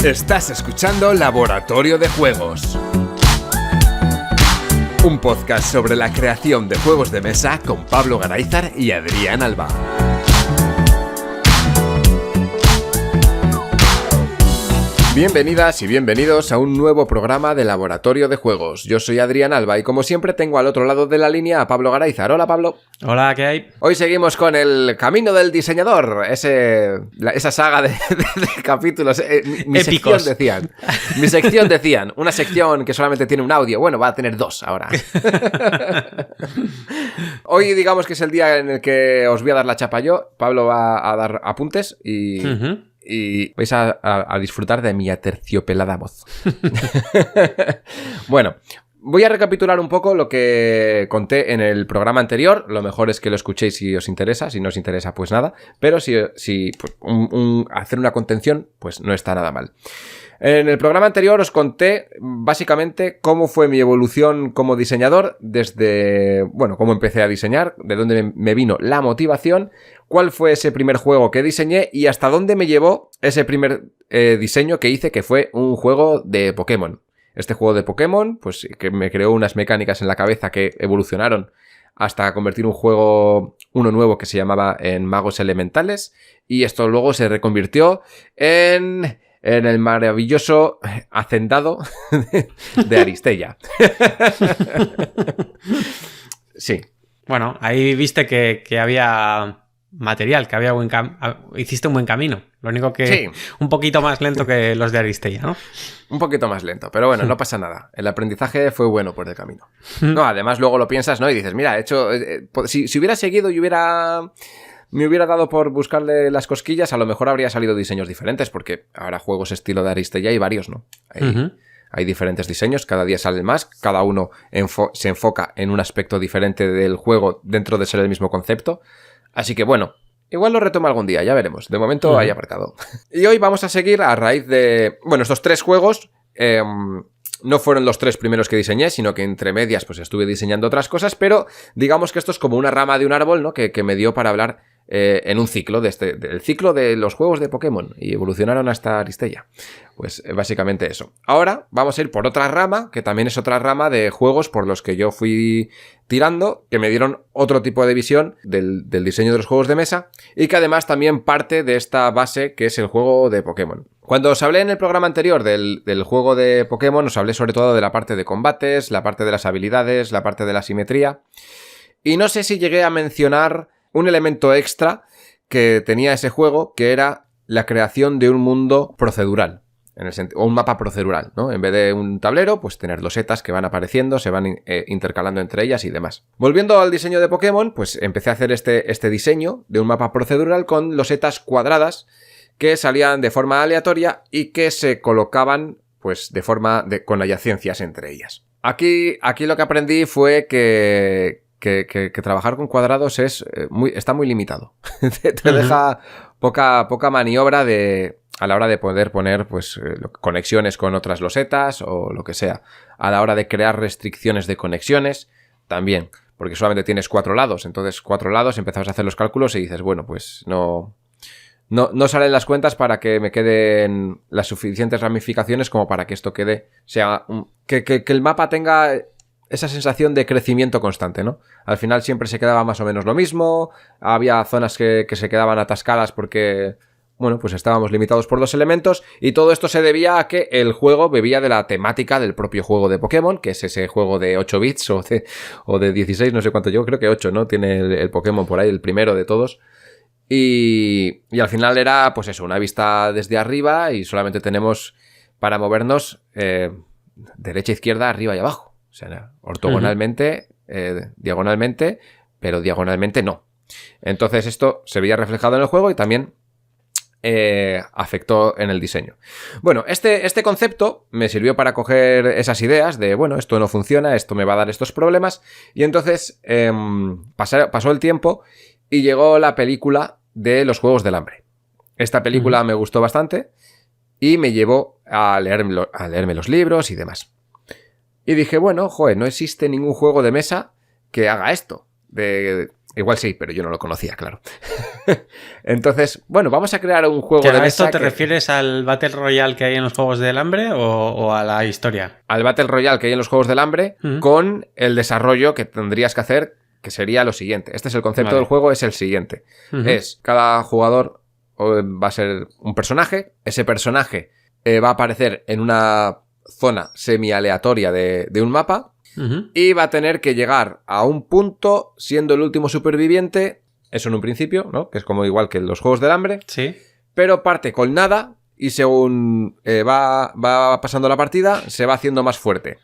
Estás escuchando Laboratorio de Juegos, un podcast sobre la creación de juegos de mesa con Pablo Garayzar y Adrián Alba. Bienvenidas y bienvenidos a un nuevo programa de Laboratorio de Juegos. Yo soy Adrián Alba y como siempre tengo al otro lado de la línea a Pablo Garayzar. Hola, Pablo. Hola, ¿qué hay? Hoy seguimos con el camino del diseñador, esa saga de capítulos. Mi épicos. sección decían, una sección que solamente tiene un audio. Bueno, va a tener dos ahora. Hoy digamos que es el día en el que os voy a dar la chapa yo. Pablo va a dar apuntes y... Y vais a disfrutar de mi aterciopelada voz. Bueno, voy a recapitular un poco lo que conté en el programa anterior. Lo mejor es que lo escuchéis si os interesa. Si no os interesa, pues nada. Pero si pues, hacer una contención, pues no está nada mal. En el programa anterior os conté básicamente cómo fue mi evolución como diseñador, desde, bueno, cómo empecé a diseñar, de dónde me vino la motivación, cuál fue ese primer juego que diseñé y hasta dónde me llevó ese primer diseño que hice, que fue un juego de Pokémon. Este juego de Pokémon, pues que me creó unas mecánicas en la cabeza que evolucionaron hasta convertir uno nuevo que se llamaba en Magos Elementales, y esto luego se reconvirtió en el maravilloso hacendado de Aristella. Sí. Bueno, ahí viste que había material, que había hiciste un buen camino. Lo único que sí, un poquito más lento que los de Aristella, ¿no? Un poquito más lento, pero bueno, no pasa nada. El aprendizaje fue bueno por el camino. No, además luego lo piensas, ¿no? Y dices, mira, si hubiera seguido y me hubiera dado por buscarle las cosquillas, a lo mejor habría salido diseños diferentes, porque ahora juegos estilo de Aristella hay varios, ¿no? Hay diferentes diseños, cada día salen más, cada uno se enfoca en un aspecto diferente del juego dentro de ser el mismo concepto. Así que bueno, igual lo retomo algún día, ya veremos. De momento hay aparcado. Y hoy vamos a seguir a raíz de... Bueno, estos tres juegos... no fueron los tres primeros que diseñé, sino que entre medias pues estuve diseñando otras cosas, pero digamos que esto es como una rama de un árbol, ¿no? Que me dio para hablar en un ciclo, del ciclo de los juegos de Pokémon, y evolucionaron hasta Aristella. Pues básicamente eso. Ahora vamos a ir por otra rama, que también es otra rama de juegos por los que yo fui tirando, que me dieron otro tipo de visión del diseño de los juegos de mesa, y que además también parte de esta base que es el juego de Pokémon. Cuando os hablé en el programa anterior del juego de Pokémon, os hablé sobre todo de la parte de combates, la parte de las habilidades, la parte de la simetría, y no sé si llegué a mencionar un elemento extra que tenía ese juego, que era la creación de un mundo procedural, o un mapa procedural, ¿no? En vez de un tablero, pues tener losetas que van apareciendo, se van intercalando entre ellas y demás. Volviendo al diseño de Pokémon, pues empecé a hacer este diseño de un mapa procedural con losetas cuadradas que salían de forma aleatoria y que se colocaban pues con adyacencias entre ellas. Aquí lo que aprendí fue que trabajar con cuadrados está muy limitado. Te deja poca maniobra a la hora de poder poner pues conexiones con otras losetas o lo que sea. A la hora de crear restricciones de conexiones también, porque solamente tienes 4 lados. Entonces 4 lados empezabas a hacer los cálculos y dices, bueno, pues no salen las cuentas para que me queden las suficientes ramificaciones como para que esto que el mapa tenga esa sensación de crecimiento constante, ¿no? Al final siempre se quedaba más o menos lo mismo, había zonas que se quedaban atascadas porque, bueno, pues estábamos limitados por los elementos, y todo esto se debía a que el juego bebía de la temática del propio juego de Pokémon, que es ese juego de 8 bits o de 16, no sé cuánto, yo creo que 8, ¿no? Tiene el Pokémon por ahí, el primero de todos. Y al final era, pues eso, una vista desde arriba y solamente tenemos para movernos derecha, izquierda, arriba y abajo. O sea, ortogonalmente, diagonalmente, pero diagonalmente no. Entonces esto se veía reflejado en el juego y también afectó en el diseño. Bueno, este concepto me sirvió para coger esas ideas de, bueno, esto no funciona, esto me va a dar estos problemas. Y entonces pasó el tiempo y llegó la película de los Juegos del Hambre. Esta película me gustó bastante y me llevó a leerme los libros y demás. Y dije, bueno, no existe ningún juego de mesa que haga esto. Igual sí, pero yo no lo conocía, claro. Entonces, bueno, vamos a crear un juego ¿Que de a mesa. esto te refieres al Battle Royale que hay en los Juegos del Hambre o a la historia? Al Battle Royale que hay en los Juegos del Hambre, con el desarrollo que tendrías que hacer, que sería lo siguiente. Este es el concepto del juego, es el siguiente. Es, cada jugador va a ser un personaje. Ese personaje va a aparecer en una zona semi-aleatoria de un mapa. Y va a tener que llegar a un punto siendo el último superviviente. Eso en un principio, ¿no? Que es como igual que en los Juegos del Hambre. Sí. Pero parte con nada y según va pasando la partida, se va haciendo más fuerte.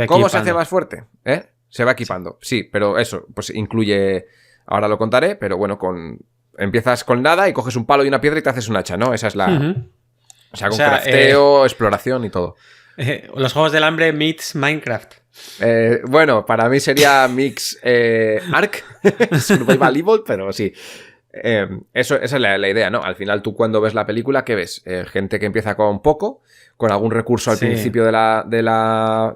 ¿Cómo se hace más fuerte? Se va equipando. Sí, pero eso, pues incluye... Ahora lo contaré, pero bueno, empiezas con nada y coges un palo y una piedra y te haces un hacha, ¿no? Esa es la... O sea, con crafteo, exploración y todo. Los Juegos del Hambre meets Minecraft. Bueno, para mí sería Mix Ark, Survival Evil, pero sí. Esa es la idea, ¿no? Al final tú cuando ves la película, ¿qué ves? Gente que empieza con poco, con algún recurso al principio de la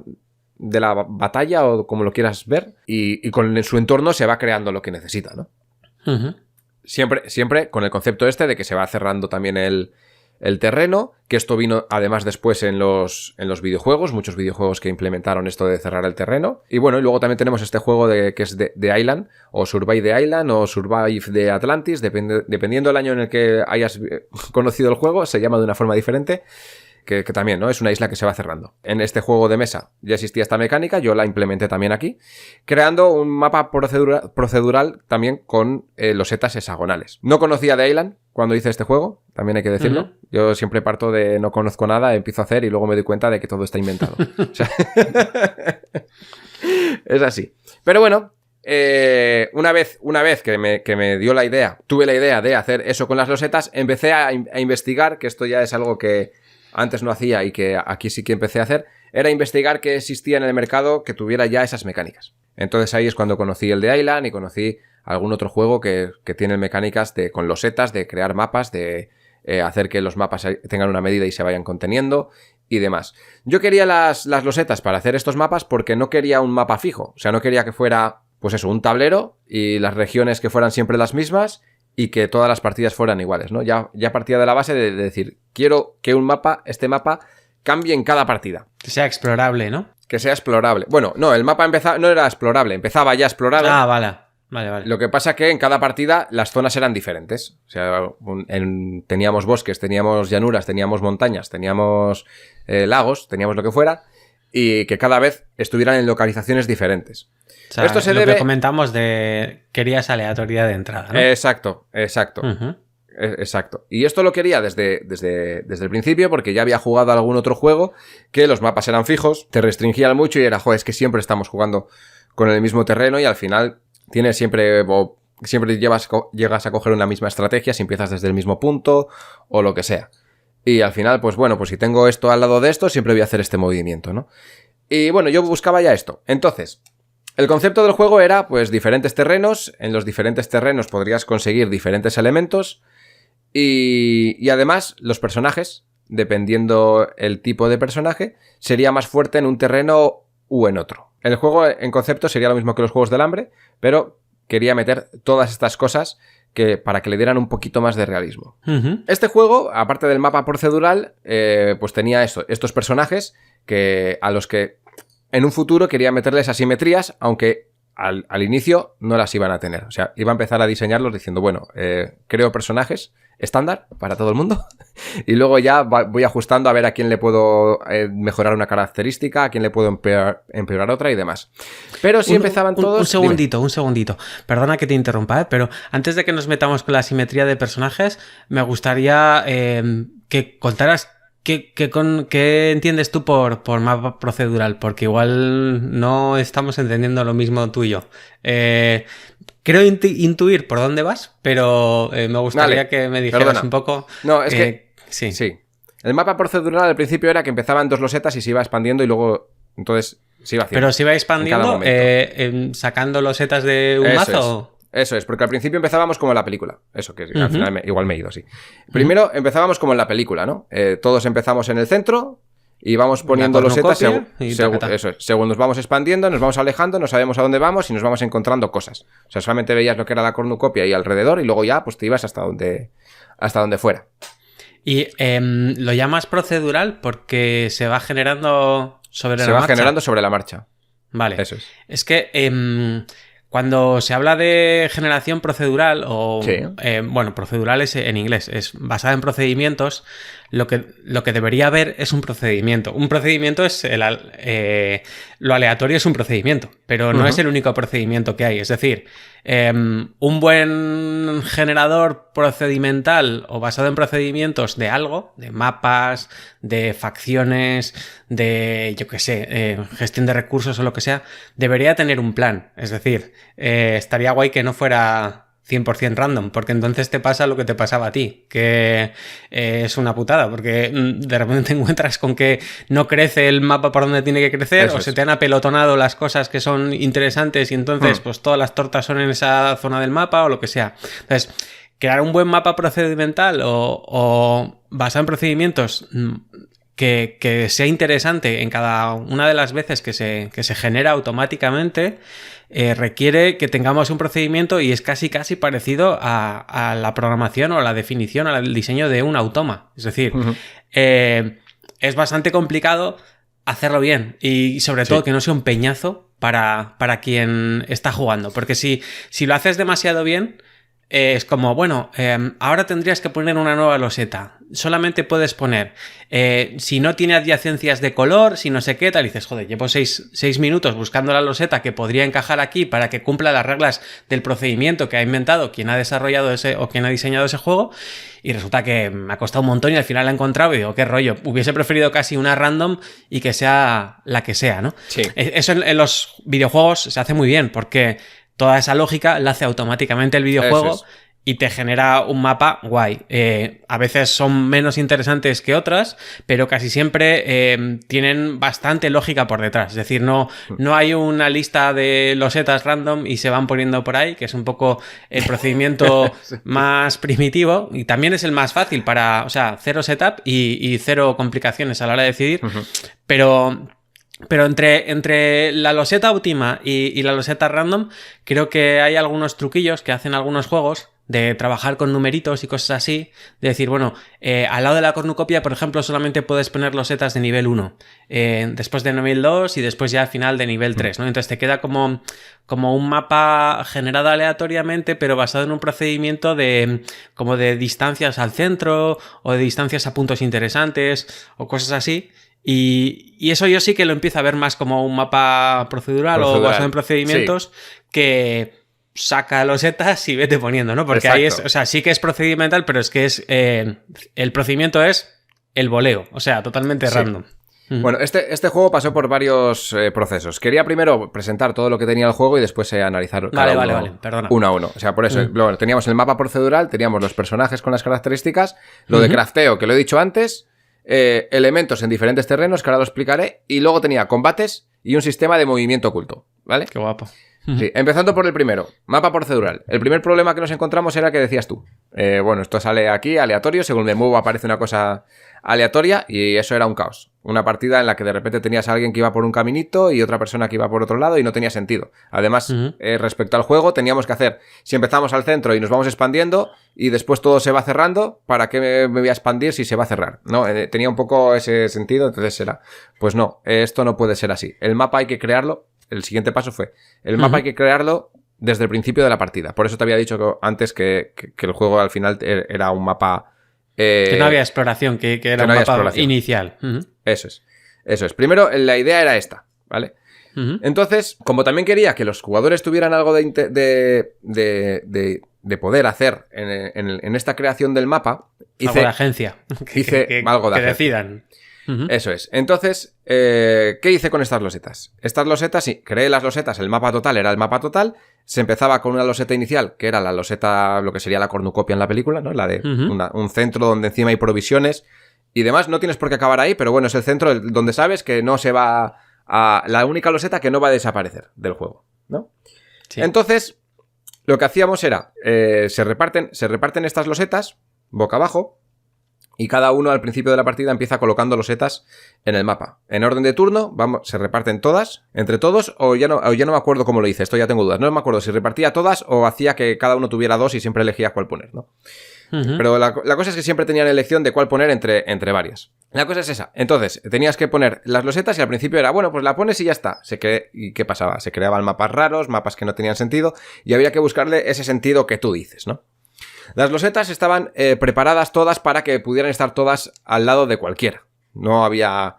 batalla o como lo quieras ver, y con su entorno se va creando lo que necesita, ¿no? Siempre con el concepto de que se va cerrando también el terreno, que esto vino además después en los videojuegos, muchos videojuegos que implementaron esto de cerrar el terreno. Y bueno, y luego también tenemos este juego que es de Island, o Survive the Island, o Survive the Atlantis, dependiendo del año en el que hayas conocido el juego, se llama de una forma diferente. Que también, ¿no? Es una isla que se va cerrando. En este juego de mesa ya existía esta mecánica, yo la implementé también aquí, creando un mapa procedural también con losetas hexagonales. No conocía de Island cuando hice este juego, también hay que decirlo. Yo siempre parto de no conozco nada, empiezo a hacer y luego me doy cuenta de que todo está inventado. O sea, es así. Pero bueno, una vez que me dio la idea, tuve la idea de hacer eso con las losetas, empecé a investigar, que esto ya es algo que antes no hacía y que aquí sí que empecé a hacer, era investigar qué existía en el mercado que tuviera ya esas mecánicas. Entonces ahí es cuando conocí el de Island y conocí algún otro juego que tiene mecánicas con losetas, de crear mapas, de hacer que los mapas tengan una medida y se vayan conteniendo y demás. Yo quería las losetas para hacer estos mapas porque no quería un mapa fijo. O sea, no quería que fuera, pues eso, un tablero y las regiones que fueran siempre las mismas y que todas las partidas fueran iguales, ¿no? Ya partía de la base de decir, quiero que este mapa cambie en cada partida. Que sea explorable, ¿no? Que sea explorable. Bueno, no, el mapa no era explorable, empezaba ya explorado. Ah, vale. Lo que pasa que en cada partida las zonas eran diferentes. O sea, teníamos bosques, teníamos llanuras, teníamos montañas, teníamos lagos, teníamos lo que fuera, y que cada vez estuvieran en localizaciones diferentes. O sea, esto se debe... que comentamos de querías aleatoriedad de entrada, ¿no? Exacto. Exacto. Y esto lo quería desde el principio porque ya había jugado a algún otro juego que los mapas eran fijos, te restringían mucho y era, es que siempre estamos jugando con el mismo terreno y al final tienes siempre llegas a coger una misma estrategia si empiezas desde el mismo punto o lo que sea. Y al final, pues bueno, pues si tengo esto al lado de esto, siempre voy a hacer este movimiento, ¿no? Y bueno, yo buscaba ya esto. Entonces, el concepto del juego era, pues, diferentes terrenos. En los diferentes terrenos podrías conseguir diferentes elementos. Y además, los personajes, dependiendo el tipo de personaje, sería más fuerte en un terreno u en otro. El juego, en concepto, sería lo mismo que los Juegos del Hambre, pero quería meter todas estas cosas para que le dieran un poquito más de realismo. Este juego, aparte del mapa procedural, pues tenía estos personajes a los que en un futuro quería meterles asimetrías, aunque al inicio no las iban a tener. O sea, iba a empezar a diseñarlos diciendo, bueno, creo personajes estándar para todo el mundo y luego ya voy ajustando a ver a quién le puedo mejorar una característica, a quién le puedo empeorar otra y demás. Pero si empezaban todos... Un segundito. Perdona que te interrumpa, pero antes de que nos metamos con la asimetría de personajes, me gustaría que contaras ¿qué entiendes tú por mapa procedural? Porque igual no estamos entendiendo lo mismo tú y yo. Creo intuir por dónde vas, pero me gustaría que me dijeras un poco... No, es que... Sí. El mapa procedural al principio era que empezaban 2 losetas y se iba expandiendo y luego... Entonces se iba haciendo. Pero se iba expandiendo sacando losetas de un mazo... Eso es, porque al principio empezábamos como en la película. Eso, que al final igual me he ido, sí. Primero empezábamos como en la película, ¿no? Todos empezamos en el centro y vamos poniendo losetas eso es, según nos vamos expandiendo, nos vamos alejando, no sabemos a dónde vamos y nos vamos encontrando cosas. O sea, solamente veías lo que era la cornucopia y alrededor y luego ya pues te ibas hasta donde fuera. Y lo llamas procedural porque se va generando sobre la marcha. Se va generando sobre la marcha. Vale. Eso es. Es que cuando se habla de generación procedural o... Sí. Bueno, procedural es en inglés, es basada en procedimientos. Lo que debería haber es un procedimiento. Un procedimiento es... lo aleatorio es un procedimiento, pero no es el único procedimiento que hay. Es decir, un buen generador procedimental o basado en procedimientos de algo, de mapas, de facciones, de, yo qué sé, gestión de recursos o lo que sea, debería tener un plan. Es decir, estaría guay que no fuera 100% random, porque entonces te pasa lo que te pasaba a ti, que es una putada, porque de repente te encuentras con que no crece el mapa por donde tiene que crecer, o se te han apelotonado las cosas que son interesantes y entonces pues todas las tortas son en esa zona del mapa o lo que sea. Entonces, crear un buen mapa procedimental o basado en procedimientos que sea interesante en cada una de las veces que se genera automáticamente, requiere que tengamos un procedimiento y es casi parecido a la programación o a la definición, al diseño de un automa. Es decir, es bastante complicado hacerlo bien y sobre todo que no sea un peñazo para quien está jugando. Porque si lo haces demasiado bien, es como, bueno, ahora tendrías que poner una nueva loseta. Solamente puedes poner, si no tiene adyacencias de color, si no sé qué, tal, y dices, joder, llevo 6 minutos buscando la loseta que podría encajar aquí para que cumpla las reglas del procedimiento que ha inventado quien ha desarrollado ese o quien ha diseñado ese juego, y resulta que me ha costado un montón y al final la he encontrado y digo, qué rollo, hubiese preferido casi una random y que sea la que sea, ¿no? Sí. Eso en los videojuegos se hace muy bien, porque toda esa lógica la hace automáticamente el videojuego y te genera un mapa guay. A veces son menos interesantes que otras, pero casi siempre tienen bastante lógica por detrás. Es decir, no hay una lista de losetas random y se van poniendo por ahí, que es un poco el procedimiento más primitivo y también es el más fácil para, o sea, cero setup y cero complicaciones a la hora de decidir, pero entre la loseta óptima y la loseta random, creo que hay algunos truquillos que hacen algunos juegos de trabajar con numeritos y cosas así, de decir, bueno, al lado de la cornucopia, por ejemplo, solamente puedes poner losetas de nivel 1, después de nivel 2 y después ya al final de nivel 3, ¿no? Entonces te queda como un mapa generado aleatoriamente, pero basado en un procedimiento como de distancias al centro o de distancias a puntos interesantes o cosas así. Y eso yo sí que lo empiezo a ver más como un mapa procedural. O basado en procedimientos que saca losetas y vete poniendo, ¿no? Porque ahí o sea, sí que es procedimental, pero es que es el procedimiento es el voleo, o sea, totalmente random. Bueno, este juego pasó por varios procesos. Quería primero presentar todo lo que tenía el juego y después analizar Vale, perdona. Uno a uno. O sea, por eso, bueno, teníamos el mapa procedural, teníamos los personajes con las características, lo de crafteo, que lo he dicho antes, elementos en diferentes terrenos, que ahora lo explicaré, y luego tenía combates y un sistema de movimiento oculto, ¿vale? Qué guapo. Sí, empezando por el primero, mapa procedural. El primer problema que nos encontramos era que decías tú, bueno, esto sale aquí aleatorio, según me muevo aparece una cosa aleatoria y eso era un caos. Una partida en la que de repente tenías a alguien que iba por un caminito y otra persona que iba por otro lado y no tenía sentido. Además, respecto al juego, teníamos que hacer, si empezamos al centro y nos vamos expandiendo y después todo se va cerrando, ¿para qué me voy a expandir si se va a cerrar? ¿No? Tenía un poco ese sentido, entonces era, pues no, esto no puede ser así. El mapa hay que crearlo. El siguiente paso fue, el mapa hay que crearlo desde el principio de la partida. Por eso te había dicho antes que el juego al final era un mapa... que no había exploración, que era un mapa inicial. Eso es. Primero, la idea era esta, ¿vale? Entonces, como también quería que los jugadores tuvieran algo de poder hacer en esta creación del mapa... Algo de agencia. Hice algo de agencia. Decidan. Eso es. Entonces, ¿qué hice con estas losetas? Estas losetas, sí, creé las losetas, el mapa total era el mapa total, se empezaba con una loseta inicial, que era la loseta, lo que sería la cornucopia en la película, ¿no? La de un centro donde encima hay provisiones y demás, no tienes por qué acabar ahí, pero bueno, es el centro donde sabes que no se va a... la única loseta que no va a desaparecer del juego, ¿no? Sí. Entonces, lo que hacíamos era, se reparten estas losetas, boca abajo, y cada uno al principio de la partida empieza colocando losetas en el mapa. En orden de turno, se reparten todas, entre todos, o ya no me acuerdo cómo lo hice, esto ya tengo dudas. No me acuerdo si repartía todas o hacía que cada uno tuviera 2 y siempre elegía cuál poner, ¿no? Pero la cosa es que siempre tenían elección de cuál poner entre varias. La cosa es esa. Entonces, tenías que poner las losetas y al principio era, bueno, pues la pones y ya está. ¿Y qué pasaba? Se creaban mapas raros, mapas que no tenían sentido, y había que buscarle ese sentido que tú dices, ¿no? Las losetas estaban preparadas todas para que pudieran estar todas al lado de cualquiera. No había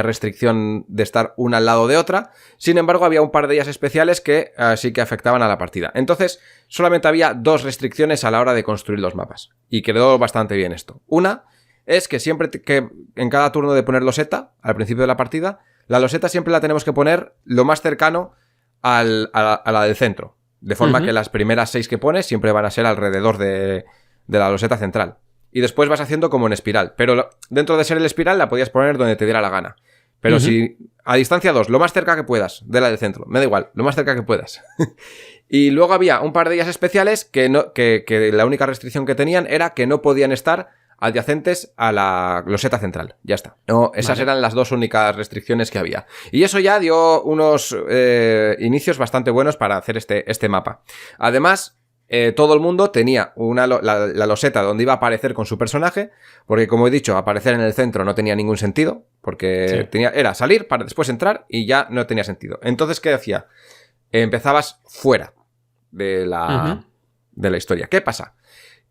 restricción de estar una al lado de otra. Sin embargo, había un par de ellas especiales que sí que afectaban a la partida. Entonces, solamente había 2 restricciones a la hora de construir los mapas. Y quedó bastante bien esto. Una es que siempre que en cada turno de poner loseta, al principio de la partida, la loseta siempre la tenemos que poner lo más cercano a la del centro. De forma que las primeras 6 que pones siempre van a ser alrededor de la loseta central. Y después vas haciendo como en espiral. Pero dentro de ser el espiral la podías poner donde te diera la gana. Pero si a distancia 2, lo más cerca que puedas de la del centro. Me da igual, lo más cerca que puedas. Y luego había un par de ellas especiales que la única restricción que tenían era que no podían estar adyacentes a la loseta central. Ya está. No, esas eran las 2 únicas restricciones que había. Y eso ya dio unos inicios bastante buenos para hacer este mapa. Además, todo el mundo tenía la loseta donde iba a aparecer con su personaje, porque como he dicho, aparecer en el centro no tenía ningún sentido, porque era salir para después entrar y ya no tenía sentido. Entonces, ¿qué hacía? Empezabas fuera de la historia. ¿Qué pasa?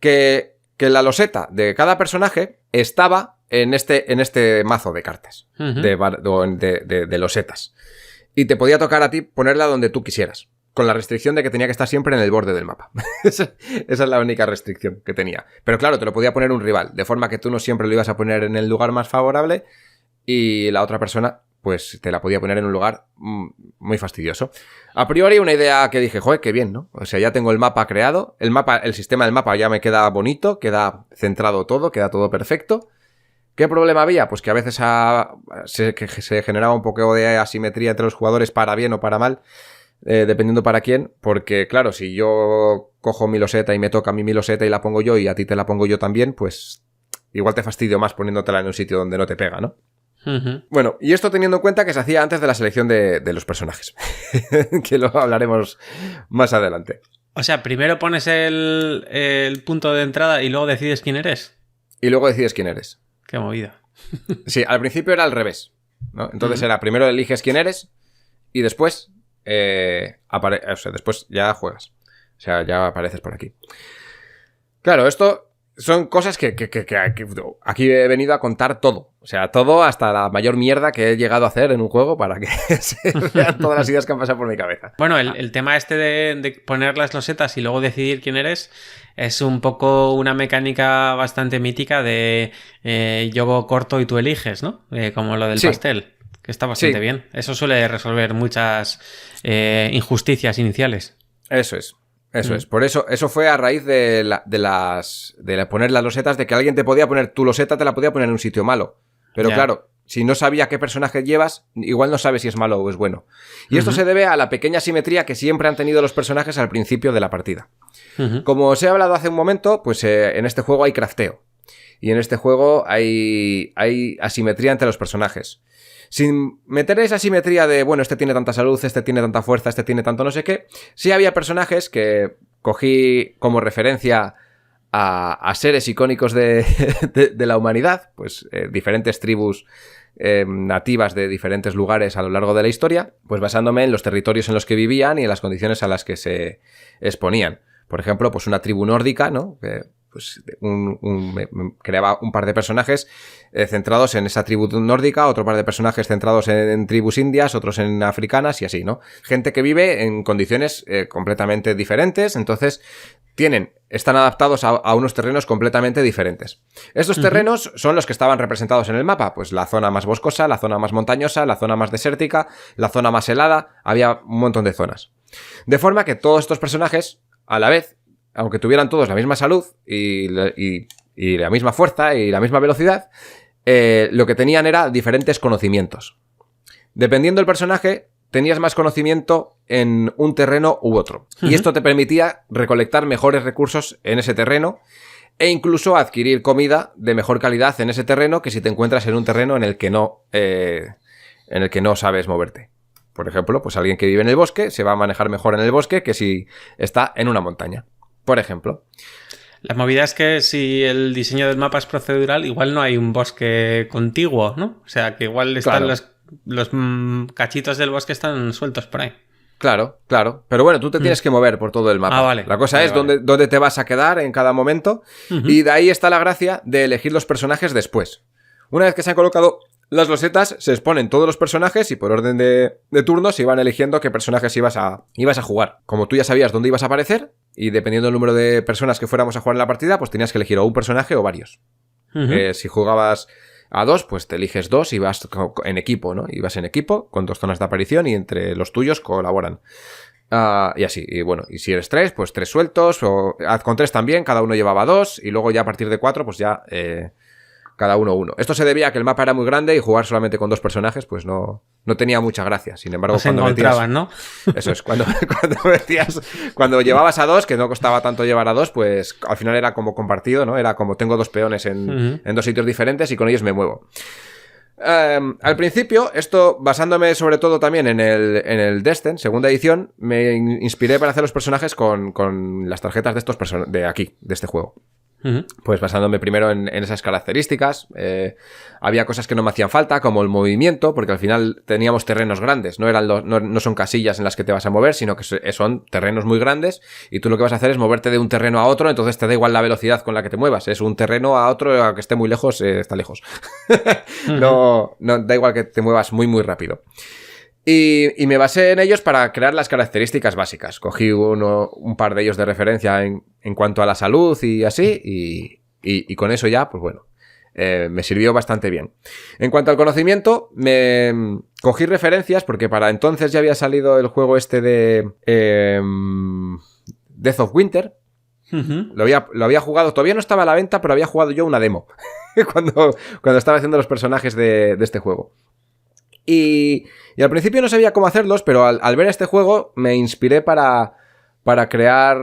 Que la loseta de cada personaje estaba en este mazo de cartas, de losetas. Y te podía tocar a ti ponerla donde tú quisieras, con la restricción de que tenía que estar siempre en el borde del mapa. Esa es la única restricción que tenía. Pero claro, te lo podía poner un rival, de forma que tú no siempre lo ibas a poner en el lugar más favorable y la otra persona pues te la podía poner en un lugar muy fastidioso. A priori una idea que dije, joder, qué bien, ¿no? O sea, ya tengo el mapa creado, el sistema del mapa ya me queda bonito, queda centrado todo, queda todo perfecto. ¿Qué problema había? Pues que a veces se generaba un poco de asimetría entre los jugadores para bien o para mal, dependiendo para quién, porque claro, si yo cojo mi loseta y me toca a mí mi loseta y la pongo yo y a ti te la pongo yo también, pues igual te fastidio más poniéndotela en un sitio donde no te pega, ¿no? Bueno, y esto teniendo en cuenta que se hacía antes de la selección de los personajes, que lo hablaremos más adelante. O sea, primero pones el punto de entrada y luego decides quién eres. Y luego decides quién eres. Qué movida. Sí, al principio era al revés, ¿no? Entonces era primero eliges quién eres y después después ya juegas. O sea, ya apareces por aquí. Claro, esto son cosas que aquí he venido a contar todo. O sea, todo hasta la mayor mierda que he llegado a hacer en un juego para que se vean todas las ideas que han pasado por mi cabeza. Bueno, el tema este de poner las losetas y luego decidir quién eres es un poco una mecánica bastante mítica de yo corto y tú eliges, ¿no? Como lo del pastel, que está bastante bien. Eso suele resolver muchas injusticias iniciales. Eso es. Por eso fue a raíz de poner las losetas, de que alguien te podía poner tu loseta, te la podía poner en un sitio malo. Pero claro, si no sabía qué personaje llevas, igual no sabes si es malo o es bueno. Y esto se debe a la pequeña simetría que siempre han tenido los personajes al principio de la partida. Como os he hablado hace un momento, pues en este juego hay crafteo. Y en este juego hay asimetría entre los personajes. Sin meter esa simetría de, bueno, este tiene tanta salud, este tiene tanta fuerza, este tiene tanto no sé qué, sí había personajes que cogí como referencia a seres icónicos de la humanidad, pues diferentes tribus nativas de diferentes lugares a lo largo de la historia, pues basándome en los territorios en los que vivían y en las condiciones a las que se exponían. Por ejemplo, pues una tribu nórdica, ¿no? Pues creaba un par de personajes centrados en esa tribu nórdica, otro par de personajes centrados en tribus indias, otros en africanas y así, ¿no? Gente que vive en condiciones completamente diferentes, entonces están adaptados a unos terrenos completamente diferentes. Estos terrenos son los que estaban representados en el mapa, pues la zona más boscosa, la zona más montañosa, la zona más desértica, la zona más helada, había un montón de zonas. De forma que todos estos personajes, a la vez, aunque tuvieran todos la misma salud y la misma fuerza y la misma velocidad, lo que tenían era diferentes conocimientos. Dependiendo del personaje, tenías más conocimiento en un terreno u otro. Y esto te permitía recolectar mejores recursos en ese terreno e incluso adquirir comida de mejor calidad en ese terreno que si te encuentras en un terreno en el que no sabes moverte. Por ejemplo, pues alguien que vive en el bosque se va a manejar mejor en el bosque que si está en una montaña, por ejemplo. La movida es que si el diseño del mapa es procedural, igual no hay un bosque contiguo, ¿no? O sea, que igual están los cachitos del bosque están sueltos por ahí. Claro. Pero bueno, tú te tienes que mover por todo el mapa. Vale. La cosa es dónde te vas a quedar en cada momento. Y de ahí está la gracia de elegir los personajes después. Una vez que se han colocado las losetas, se exponen todos los personajes y por orden de turno se iban eligiendo qué personajes ibas a jugar. Como tú ya sabías dónde ibas a aparecer, y dependiendo del número de personas que fuéramos a jugar en la partida, pues tenías que elegir o un personaje o varios. Si jugabas a 2, pues te eliges 2 y vas en equipo, ¿no? Y vas en equipo con 2 zonas de aparición y entre los tuyos colaboran. Y así, y bueno, y si eres 3, pues 3 sueltos, o con 3 también, cada uno llevaba 2, y luego ya a partir de 4, pues ya cada uno. Esto se debía a que el mapa era muy grande y jugar solamente con 2 personajes, pues no tenía mucha gracia. Sin embargo, cuando metías, ¿no? Eso es, cuando llevabas a 2, que no costaba tanto llevar a 2, pues al final era como compartido, ¿no? Era como tengo 2 peones en 2 sitios diferentes y con ellos me muevo. Al principio, esto basándome sobre todo también en el Descent, segunda edición, me inspiré para hacer los personajes con las tarjetas de estos de aquí, de este juego. Pues basándome primero en esas características. Había cosas que no me hacían falta, como el movimiento, porque al final teníamos terrenos grandes, no son casillas en las que te vas a mover, sino que son terrenos muy grandes, y tú lo que vas a hacer es moverte de un terreno a otro, entonces te da igual la velocidad con la que te muevas, es un terreno a otro, aunque esté muy lejos, está lejos. No da igual que te muevas muy muy rápido. Y me basé en ellos para crear las características básicas. Cogí un par de ellos de referencia en cuanto a la salud y así, y con eso ya, pues bueno, me sirvió bastante bien. En cuanto al conocimiento, me cogí referencias porque para entonces ya había salido el juego este de Death of Winter. Lo había jugado, todavía no estaba a la venta, pero había jugado yo una demo cuando estaba haciendo los personajes de este juego. Y al principio no sabía cómo hacerlos, pero al ver este juego me inspiré para crear,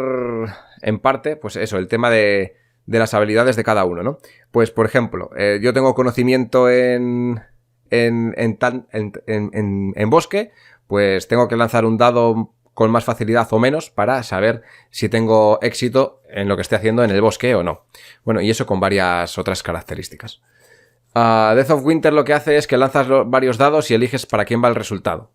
en parte, pues eso, el tema de las habilidades de cada uno, ¿no? Pues, por ejemplo, yo tengo conocimiento en bosque, pues tengo que lanzar un dado con más facilidad o menos para saber si tengo éxito en lo que esté haciendo en el bosque o no. Bueno, y eso con varias otras características. Death of Winter lo que hace es que lanzas varios dados y eliges para quién va el resultado.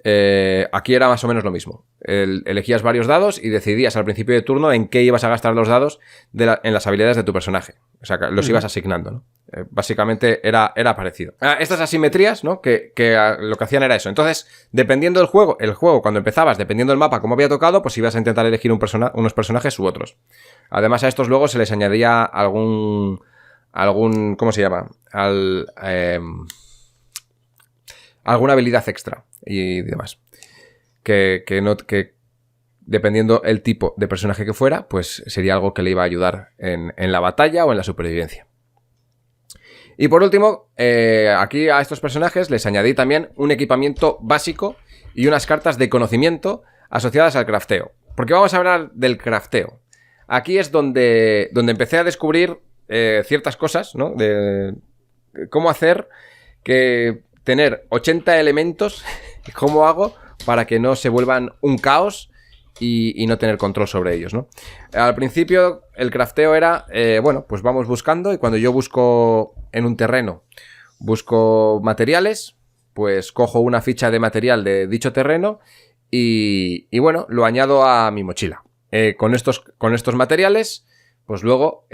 Aquí era más o menos lo mismo. Elegías varios dados y decidías al principio de turno en qué ibas a gastar los dados en las habilidades de tu personaje. O sea, los ibas asignando, ¿no? Básicamente era parecido. Estas asimetrías, ¿no? Que lo que hacían era eso. Entonces, dependiendo del juego, cuando empezabas, dependiendo del mapa, cómo había tocado, pues ibas a intentar elegir unos personajes u otros. Además, a estos luego se les añadía algún ¿cómo se llama? Alguna habilidad extra y demás. Que dependiendo el tipo de personaje que fuera, pues sería algo que le iba a ayudar en la batalla o en la supervivencia. Y por último, aquí a estos personajes les añadí también un equipamiento básico y unas cartas de conocimiento asociadas al crafteo. Porque vamos a hablar del crafteo. Aquí es donde empecé a descubrir ciertas cosas, ¿no? De cómo hacer que tener 80 elementos, cómo hago para que no se vuelvan un caos y no tener control sobre ellos, ¿no? Al principio el crafteo era, bueno, pues vamos buscando, y cuando yo busco en un terreno, busco materiales, pues cojo una ficha de material de dicho terreno y bueno, lo añado a mi mochila. Con estos materiales, pues luego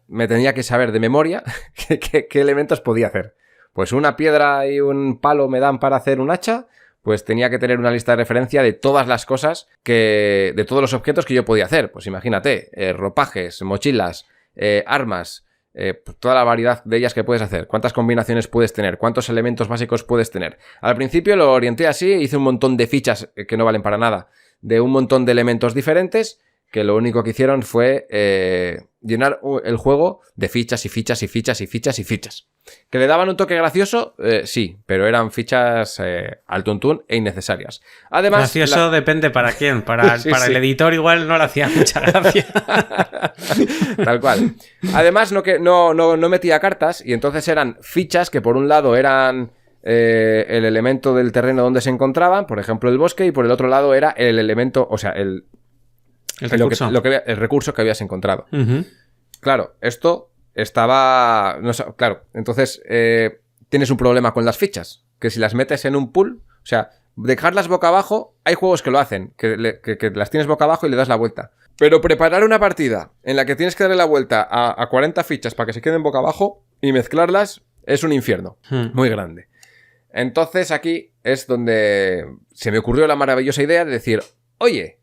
me tenía que saber de memoria qué elementos podía hacer. Pues una piedra y un palo me dan para hacer un hacha, pues tenía que tener una lista de referencia de todas las cosas, de todos los objetos que yo podía hacer. Pues imagínate, ropajes, mochilas, armas, toda la variedad de ellas que puedes hacer, cuántas combinaciones puedes tener, cuántos elementos básicos puedes tener. Al principio lo orienté así, hice un montón de fichas que no valen para nada, de un montón de elementos diferentes, que lo único que hicieron fue llenar el juego de fichas y fichas y fichas y fichas y fichas. ¿Que le daban un toque gracioso? Sí, pero eran fichas al tuntún e innecesarias. Además, gracioso depende para quién. Para Sí, el editor igual no le hacía mucha gracia. Tal cual. Además, no metía cartas y entonces eran fichas que por un lado eran el elemento del terreno donde se encontraban, por ejemplo el bosque, y por el otro lado era el elemento, o sea, el recurso. El recurso que habías encontrado. Uh-huh. Claro, esto estaba... No, claro, entonces tienes un problema con las fichas, que si las metes en un pool, o sea, dejarlas boca abajo, hay juegos que lo hacen, que las tienes boca abajo y le das la vuelta. Pero preparar una partida en la que tienes que darle la vuelta a 40 fichas para que se queden boca abajo y mezclarlas es un infierno muy grande. Entonces aquí es donde se me ocurrió la maravillosa idea de decir, oye,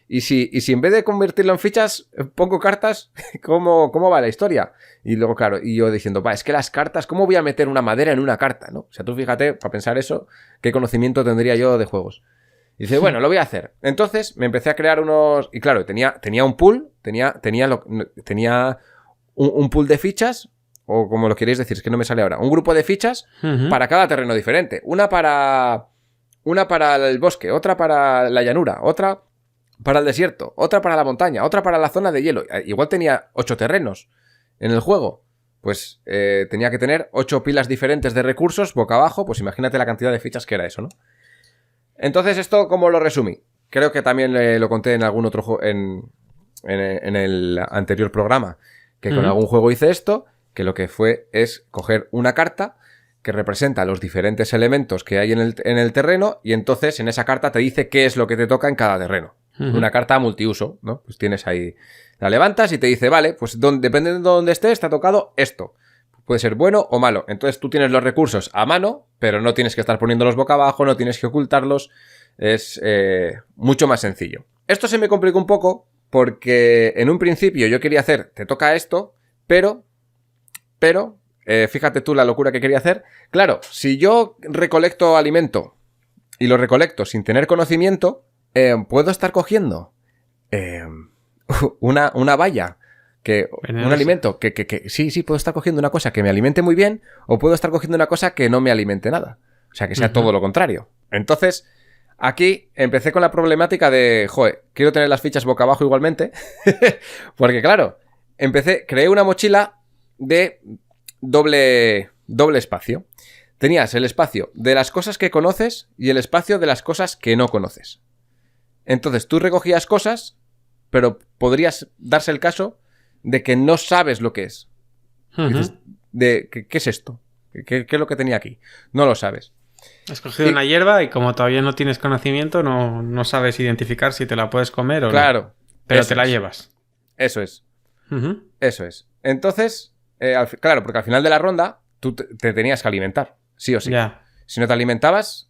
¿y si en vez de convertirlo en fichas pongo cartas? ¿Cómo va la historia? Y luego, claro, y yo diciendo, es que las cartas, ¿cómo voy a meter una madera en una carta? ¿No? O sea, tú fíjate, para pensar eso, ¿qué conocimiento tendría yo de juegos? Y dice, bueno, lo voy a hacer. Entonces me empecé a crear unos... Y claro, tenía un pool, tenía un pool de fichas, o como lo queréis decir, es que no me sale ahora. Un grupo de fichas para cada terreno diferente. Una para el bosque, otra para la llanura, otra para el desierto, otra para la montaña, otra para la zona de hielo. Igual tenía 8 terrenos en el juego. Pues tenía que tener 8 pilas diferentes de recursos boca abajo. Pues imagínate la cantidad de fichas que era eso, ¿no? Entonces, ¿esto cómo lo resumí? Creo que también lo conté en algún otro juego, en el anterior programa, que con algún juego hice esto, que lo que fue es coger una carta que representa los diferentes elementos que hay en el terreno, y entonces en esa carta te dice qué es lo que te toca en cada terreno. Una carta multiuso, ¿no? Pues tienes ahí, la levantas y te dice, vale, pues dependiendo de dónde estés, te ha tocado esto. Puede ser bueno o malo. Entonces tú tienes los recursos a mano, pero no tienes que estar poniéndolos boca abajo, no tienes que ocultarlos. Es mucho más sencillo. Esto se me complicó un poco porque en un principio yo quería hacer, te toca esto, pero fíjate tú la locura que quería hacer. Claro, si yo recolecto alimento y lo recolecto sin tener conocimiento, puedo estar cogiendo una valla. Un alimento que sí, puedo estar cogiendo una cosa que me alimente muy bien, o puedo estar cogiendo una cosa que no me alimente nada. O sea, que sea todo lo contrario. Entonces, aquí empecé con la problemática de, quiero tener las fichas boca abajo igualmente. Porque claro, creé una mochila de doble espacio. Tenías el espacio de las cosas que conoces y el espacio de las cosas que no conoces. Entonces, tú recogías cosas, pero podrías darse el caso de que no sabes lo que es. Dices, ¿qué es esto? ¿Qué es lo que tenía aquí? No lo sabes. Has cogido una hierba y como todavía no tienes conocimiento, no sabes identificar si te la puedes comer o claro, no. Pero te la llevas. Eso es. Eso es. Entonces, claro, porque al final de la ronda tú te tenías que alimentar, sí o sí. Ya. Si no te alimentabas,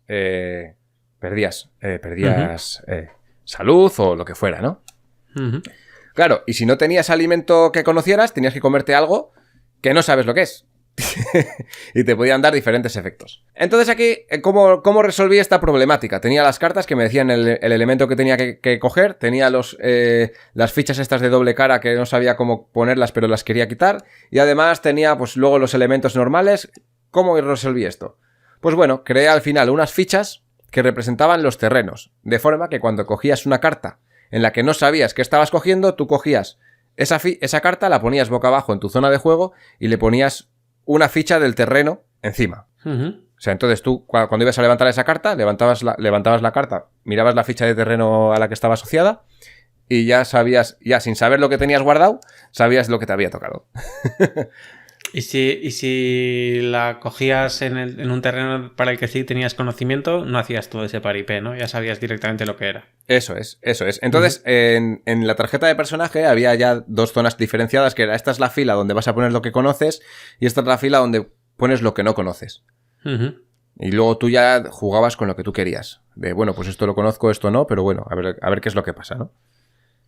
perdías salud o lo que fuera, ¿no? Claro, y si no tenías alimento que conocieras, tenías que comerte algo que no sabes lo que es. Y te podían dar diferentes efectos. Entonces aquí, ¿cómo resolví esta problemática? Tenía las cartas que me decían el elemento que tenía que coger, tenía las fichas estas de doble cara que no sabía cómo ponerlas, pero las quería quitar, y además tenía pues luego los elementos normales. ¿Cómo resolví esto? Pues bueno, creé al final unas fichas que representaban los terrenos, de forma que cuando cogías una carta en la que no sabías qué estabas cogiendo, tú cogías esa carta, la ponías boca abajo en tu zona de juego y le ponías una ficha del terreno encima. O sea, entonces tú, cuando ibas a levantar esa carta, levantabas la carta, mirabas la ficha de terreno a la que estaba asociada y ya sabías, ya sin saber lo que tenías guardado, sabías lo que te había tocado. ¿Y si la cogías en un terreno para el que sí tenías conocimiento, no hacías todo ese paripé, ¿no? Ya sabías directamente lo que era. Eso es. Entonces, en la tarjeta de personaje había ya 2 zonas diferenciadas, que era, esta es la fila donde vas a poner lo que conoces y esta es la fila donde pones lo que no conoces. Y luego tú ya jugabas con lo que tú querías. De, bueno, pues esto lo conozco, esto no, pero bueno, a ver qué es lo que pasa, ¿no?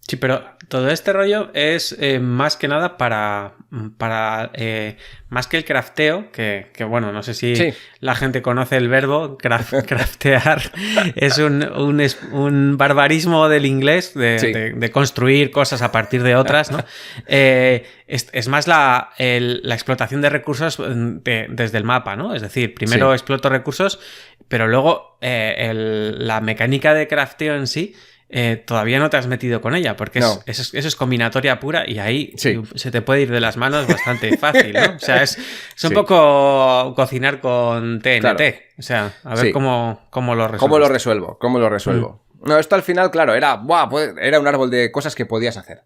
Sí, pero todo este rollo es más que nada para más que el crafteo, que bueno, no sé si Sí. la gente conoce el verbo craftear, es un barbarismo del inglés Sí. de construir cosas a partir de otras, ¿no? Es más la explotación de recursos desde el mapa, ¿no? Es decir, primero exploto recursos, pero luego la mecánica de crafteo en sí todavía no te has metido con ella, porque No. eso es combinatoria pura y ahí Sí. se te puede ir de las manos bastante fácil, ¿no? O sea, es un Sí. poco cocinar con TNT. Claro. O sea, a ver Sí. cómo lo resuelves. ¿Cómo lo resuelvo? No, esto al final, claro, era un árbol de cosas que podías hacer.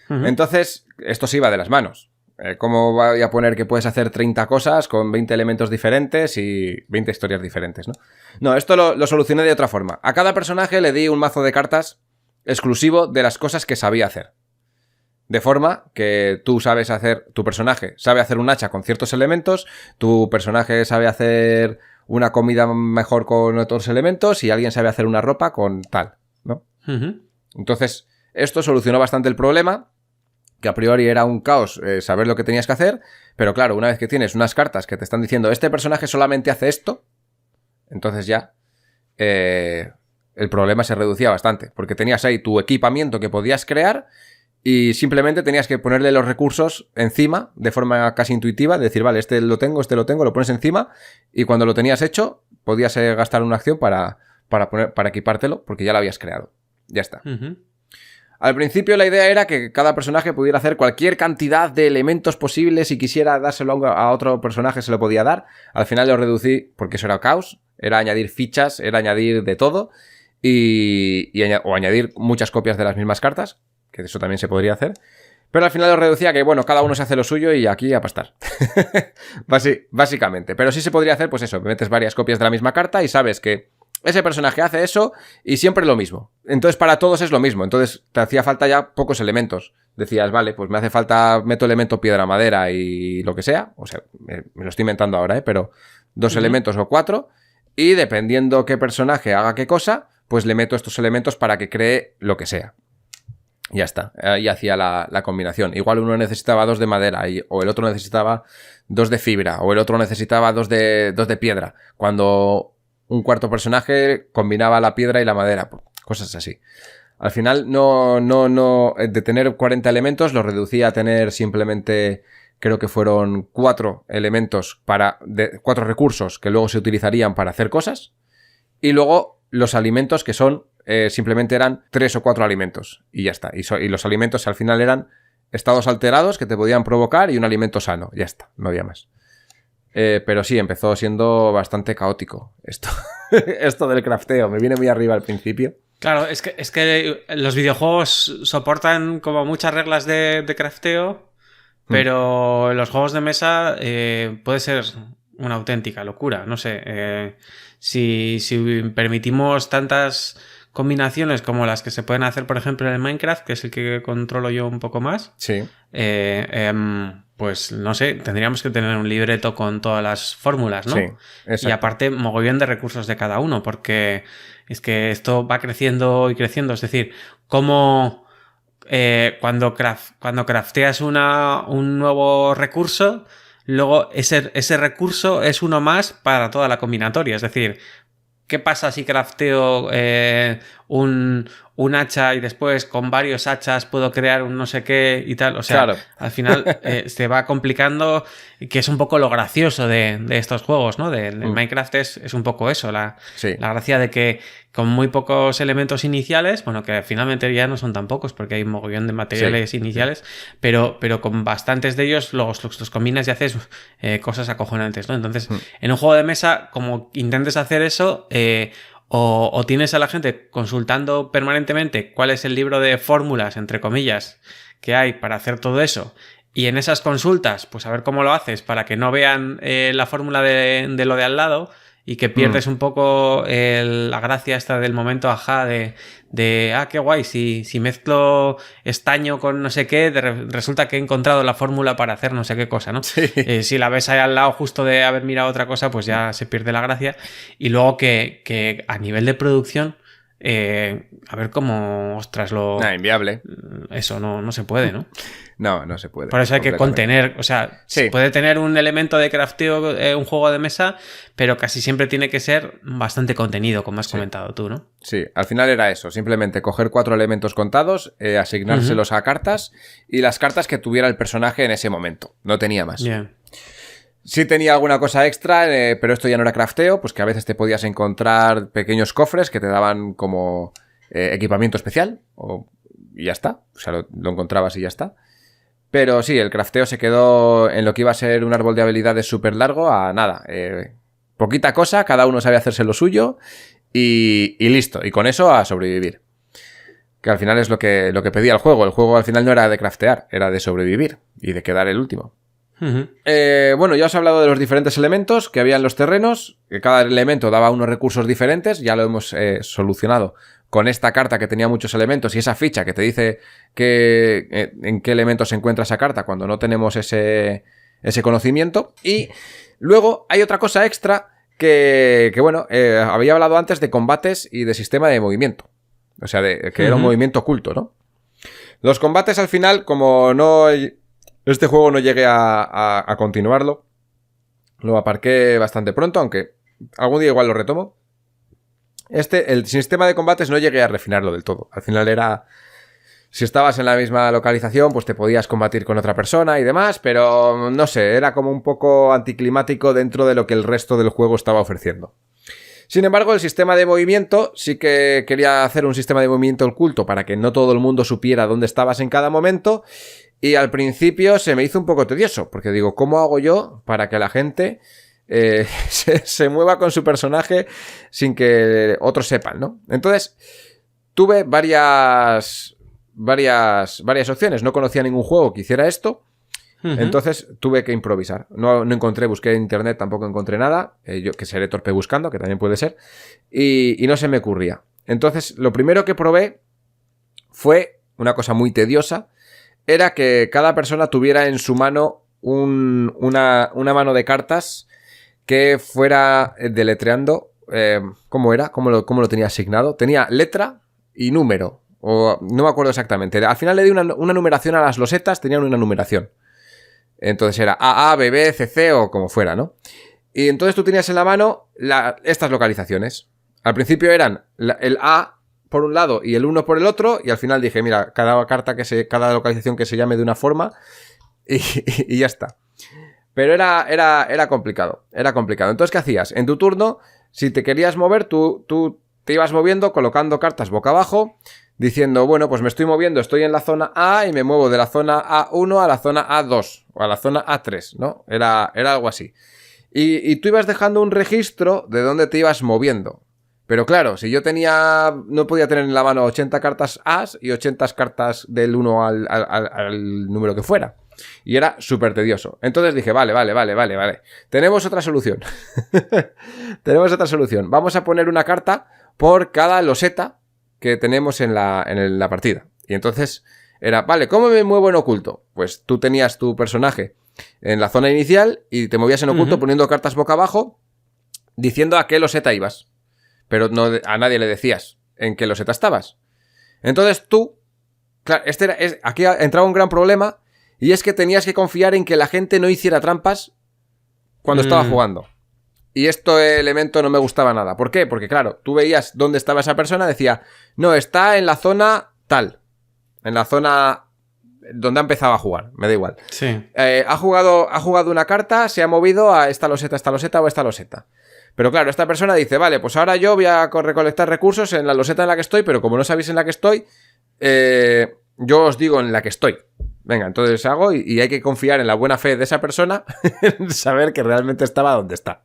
Entonces, esto se iba de las manos. ¿Cómo voy a poner que puedes hacer 30 cosas con 20 elementos diferentes y 20 historias diferentes, no? No, esto lo solucioné de otra forma. A cada personaje le di un mazo de cartas exclusivo de las cosas que sabía hacer. De forma que tu personaje sabe hacer un hacha con ciertos elementos, tu personaje sabe hacer una comida mejor con otros elementos y alguien sabe hacer una ropa con tal, ¿no? Entonces, esto solucionó bastante el problema, que a priori era un caos saber lo que tenías que hacer, pero claro, una vez que tienes unas cartas que te están diciendo este personaje solamente hace esto, entonces ya el problema se reducía bastante, porque tenías ahí tu equipamiento que podías crear y simplemente tenías que ponerle los recursos encima de forma casi intuitiva, de decir, vale, este lo tengo, lo pones encima y cuando lo tenías hecho podías gastar una acción para equipártelo porque ya lo habías creado. Ya está. Al principio la idea era que cada personaje pudiera hacer cualquier cantidad de elementos posibles. Si quisiera dárselo a otro personaje se lo podía dar. Al final lo reducí porque eso era caos. Era añadir fichas, era añadir de todo. O añadir muchas copias de las mismas cartas, que eso también se podría hacer. Pero al final lo reducía que, bueno, cada uno se hace lo suyo y aquí a pastar. Básicamente. Pero sí se podría hacer, pues eso, metes varias copias de la misma carta y sabes que ese personaje hace eso y siempre lo mismo. Entonces para todos es lo mismo. Entonces te hacía falta ya pocos elementos. Decías, vale, pues me hace falta, meto elemento piedra, madera y lo que sea. O sea, me lo estoy inventando ahora, pero 2 elementos o 4. Y dependiendo qué personaje haga qué cosa, pues le meto estos elementos para que cree lo que sea. Ya está. Ahí hacía la combinación. Igual uno necesitaba 2 de madera o el otro necesitaba 2 de fibra o el otro necesitaba 2 de piedra. Cuando un cuarto personaje combinaba la piedra y la madera, cosas así. Al final de tener 40 elementos lo reducía a tener simplemente, creo que fueron 4 elementos 4 recursos que luego se utilizarían para hacer cosas y luego los alimentos que son simplemente eran 3 o 4 alimentos y ya está. Y los alimentos al final eran estados alterados que te podían provocar y un alimento sano, ya está, no había más. Pero sí, empezó siendo bastante caótico esto del crafteo. Me viene muy arriba al principio. Claro, es que los videojuegos soportan como muchas reglas de crafteo, pero los juegos de mesa puede ser una auténtica locura. No sé, si permitimos tantas combinaciones como las que se pueden hacer, por ejemplo, en el Minecraft, que es el que controlo yo un poco más, sí. Pues no sé, tendríamos que tener un libreto con todas las fórmulas, ¿no? Sí, exacto. Y aparte, mogollón de recursos de cada uno, porque es que esto va creciendo y creciendo. Es decir, como cuando crafteas un nuevo recurso, luego ese recurso es uno más para toda la combinatoria. Es decir, ¿qué pasa si crafteo un hacha y después con varios hachas puedo crear un no sé qué y tal? O sea, claro. Al final se va complicando, que es un poco lo gracioso de estos juegos, ¿no? El Minecraft es un poco eso, la gracia de que con muy pocos elementos iniciales, bueno, que finalmente ya no son tan pocos porque hay un mogollón de materiales iniciales, pero con bastantes de ellos los combinas y haces cosas acojonantes, ¿no? Entonces, en un juego de mesa, como intentes hacer eso, o tienes a la gente consultando permanentemente cuál es el libro de fórmulas, entre comillas, que hay para hacer todo eso, y en esas consultas, pues a ver cómo lo haces para que no vean la fórmula de lo de al lado y que pierdes un poco la gracia esta del momento ajá de qué guay, si mezclo estaño con no sé qué, resulta que he encontrado la fórmula para hacer no sé qué cosa, ¿no? Sí. Si la ves ahí al lado justo de haber mirado otra cosa, pues ya se pierde la gracia. Y luego que a nivel de producción A ver cómo, ostras, Inviable. Eso no se puede, ¿no? No se puede. Por eso hay que contener, o sea, sí. Se puede tener un elemento de crafteo, un juego de mesa, pero casi siempre tiene que ser bastante contenido, como has comentado tú, ¿no? Sí, al final era eso, simplemente coger 4 elementos contados, asignárselos a cartas y las cartas que tuviera el personaje en ese momento, no tenía más. Yeah. Sí tenía alguna cosa extra, pero esto ya no era crafteo, pues que a veces te podías encontrar pequeños cofres que te daban como equipamiento especial, y ya está, o sea, lo encontrabas y ya está. Pero sí, el crafteo se quedó en lo que iba a ser un árbol de habilidades súper largo a nada. Poquita cosa, cada uno sabe hacerse lo suyo y listo. Y con eso a sobrevivir. Que al final es lo que pedía el juego. El juego al final no era de craftear, era de sobrevivir y de quedar el último. Uh-huh. Bueno, ya os he hablado de los diferentes elementos que había en los terrenos. Que cada elemento daba unos recursos diferentes. Ya lo hemos solucionado con esta carta que tenía muchos elementos y esa ficha que te dice en qué elemento se encuentra esa carta cuando no tenemos ese conocimiento. Y luego hay otra cosa extra que bueno, había hablado antes de combates y de sistema de movimiento. O sea, que era un movimiento oculto, ¿no? Los combates al final, como este juego no llegué a continuarlo, lo aparqué bastante pronto, aunque algún día igual lo retomo. El sistema de combates no llegué a refinarlo del todo. Al final era... Si estabas en la misma localización, pues te podías combatir con otra persona y demás, pero no sé, era como un poco anticlimático dentro de lo que el resto del juego estaba ofreciendo. Sin embargo, el sistema de movimiento, sí que quería hacer un sistema de movimiento oculto para que no todo el mundo supiera dónde estabas en cada momento, y al principio se me hizo un poco tedioso, porque digo, ¿cómo hago yo para que la gente... se mueva con su personaje sin que otros sepan, ¿no? Entonces, tuve varias opciones. No conocía ningún juego que hiciera esto. Entonces tuve que improvisar. No encontré, busqué en internet, tampoco encontré nada. Yo que seré torpe buscando, que también puede ser. Y no se me ocurría. Entonces, lo primero que probé fue una cosa muy tediosa. Era que cada persona tuviera en su mano una mano de cartas que fuera deletreando. ¿Cómo era? ¿Cómo lo tenía asignado? Tenía letra y número. O no me acuerdo exactamente. Al final le di una numeración a las losetas, tenían una numeración. Entonces era AA, BB, CC o como fuera, ¿no? Y entonces tú tenías en la mano estas localizaciones. Al principio eran el A por un lado y el 1 por el otro. Y al final dije, mira, cada localización que se llame de una forma y ya está. Pero era complicado. Era complicado. Entonces, ¿qué hacías? En tu turno, si te querías mover, tú te ibas moviendo colocando cartas boca abajo, diciendo, bueno, pues me estoy moviendo, estoy en la zona A y me muevo de la zona A1 a la zona A2 o a la zona A3, ¿no? Era algo así. Y tú ibas dejando un registro de dónde te ibas moviendo. Pero claro, si yo no podía tener en la mano 80 cartas As y 80 cartas del 1 al número que fuera. Y era súper tedioso. Entonces dije, vale. Tenemos otra solución. Vamos a poner una carta por cada loseta que tenemos en la partida. Y entonces era, vale, ¿cómo me muevo en oculto? Pues tú tenías tu personaje en la zona inicial y te movías en oculto poniendo cartas boca abajo diciendo a qué loseta ibas. Pero no a nadie le decías en qué loseta estabas. Entonces tú, claro, aquí entraba un gran problema. Y es que tenías que confiar en que la gente no hiciera trampas cuando estaba jugando. Y este elemento no me gustaba nada. ¿Por qué? Porque claro, tú veías dónde estaba esa persona, decía, no, está en la zona tal. En la zona donde ha empezado a jugar, me da igual. Sí. Ha jugado una carta, se ha movido a esta loseta o esta loseta. Pero claro, esta persona dice, vale, pues ahora yo voy a recolectar recursos en la loseta en la que estoy, pero como no sabéis en la que estoy, yo os digo en la que estoy. Venga, entonces hago y hay que confiar en la buena fe de esa persona en saber que realmente estaba donde está.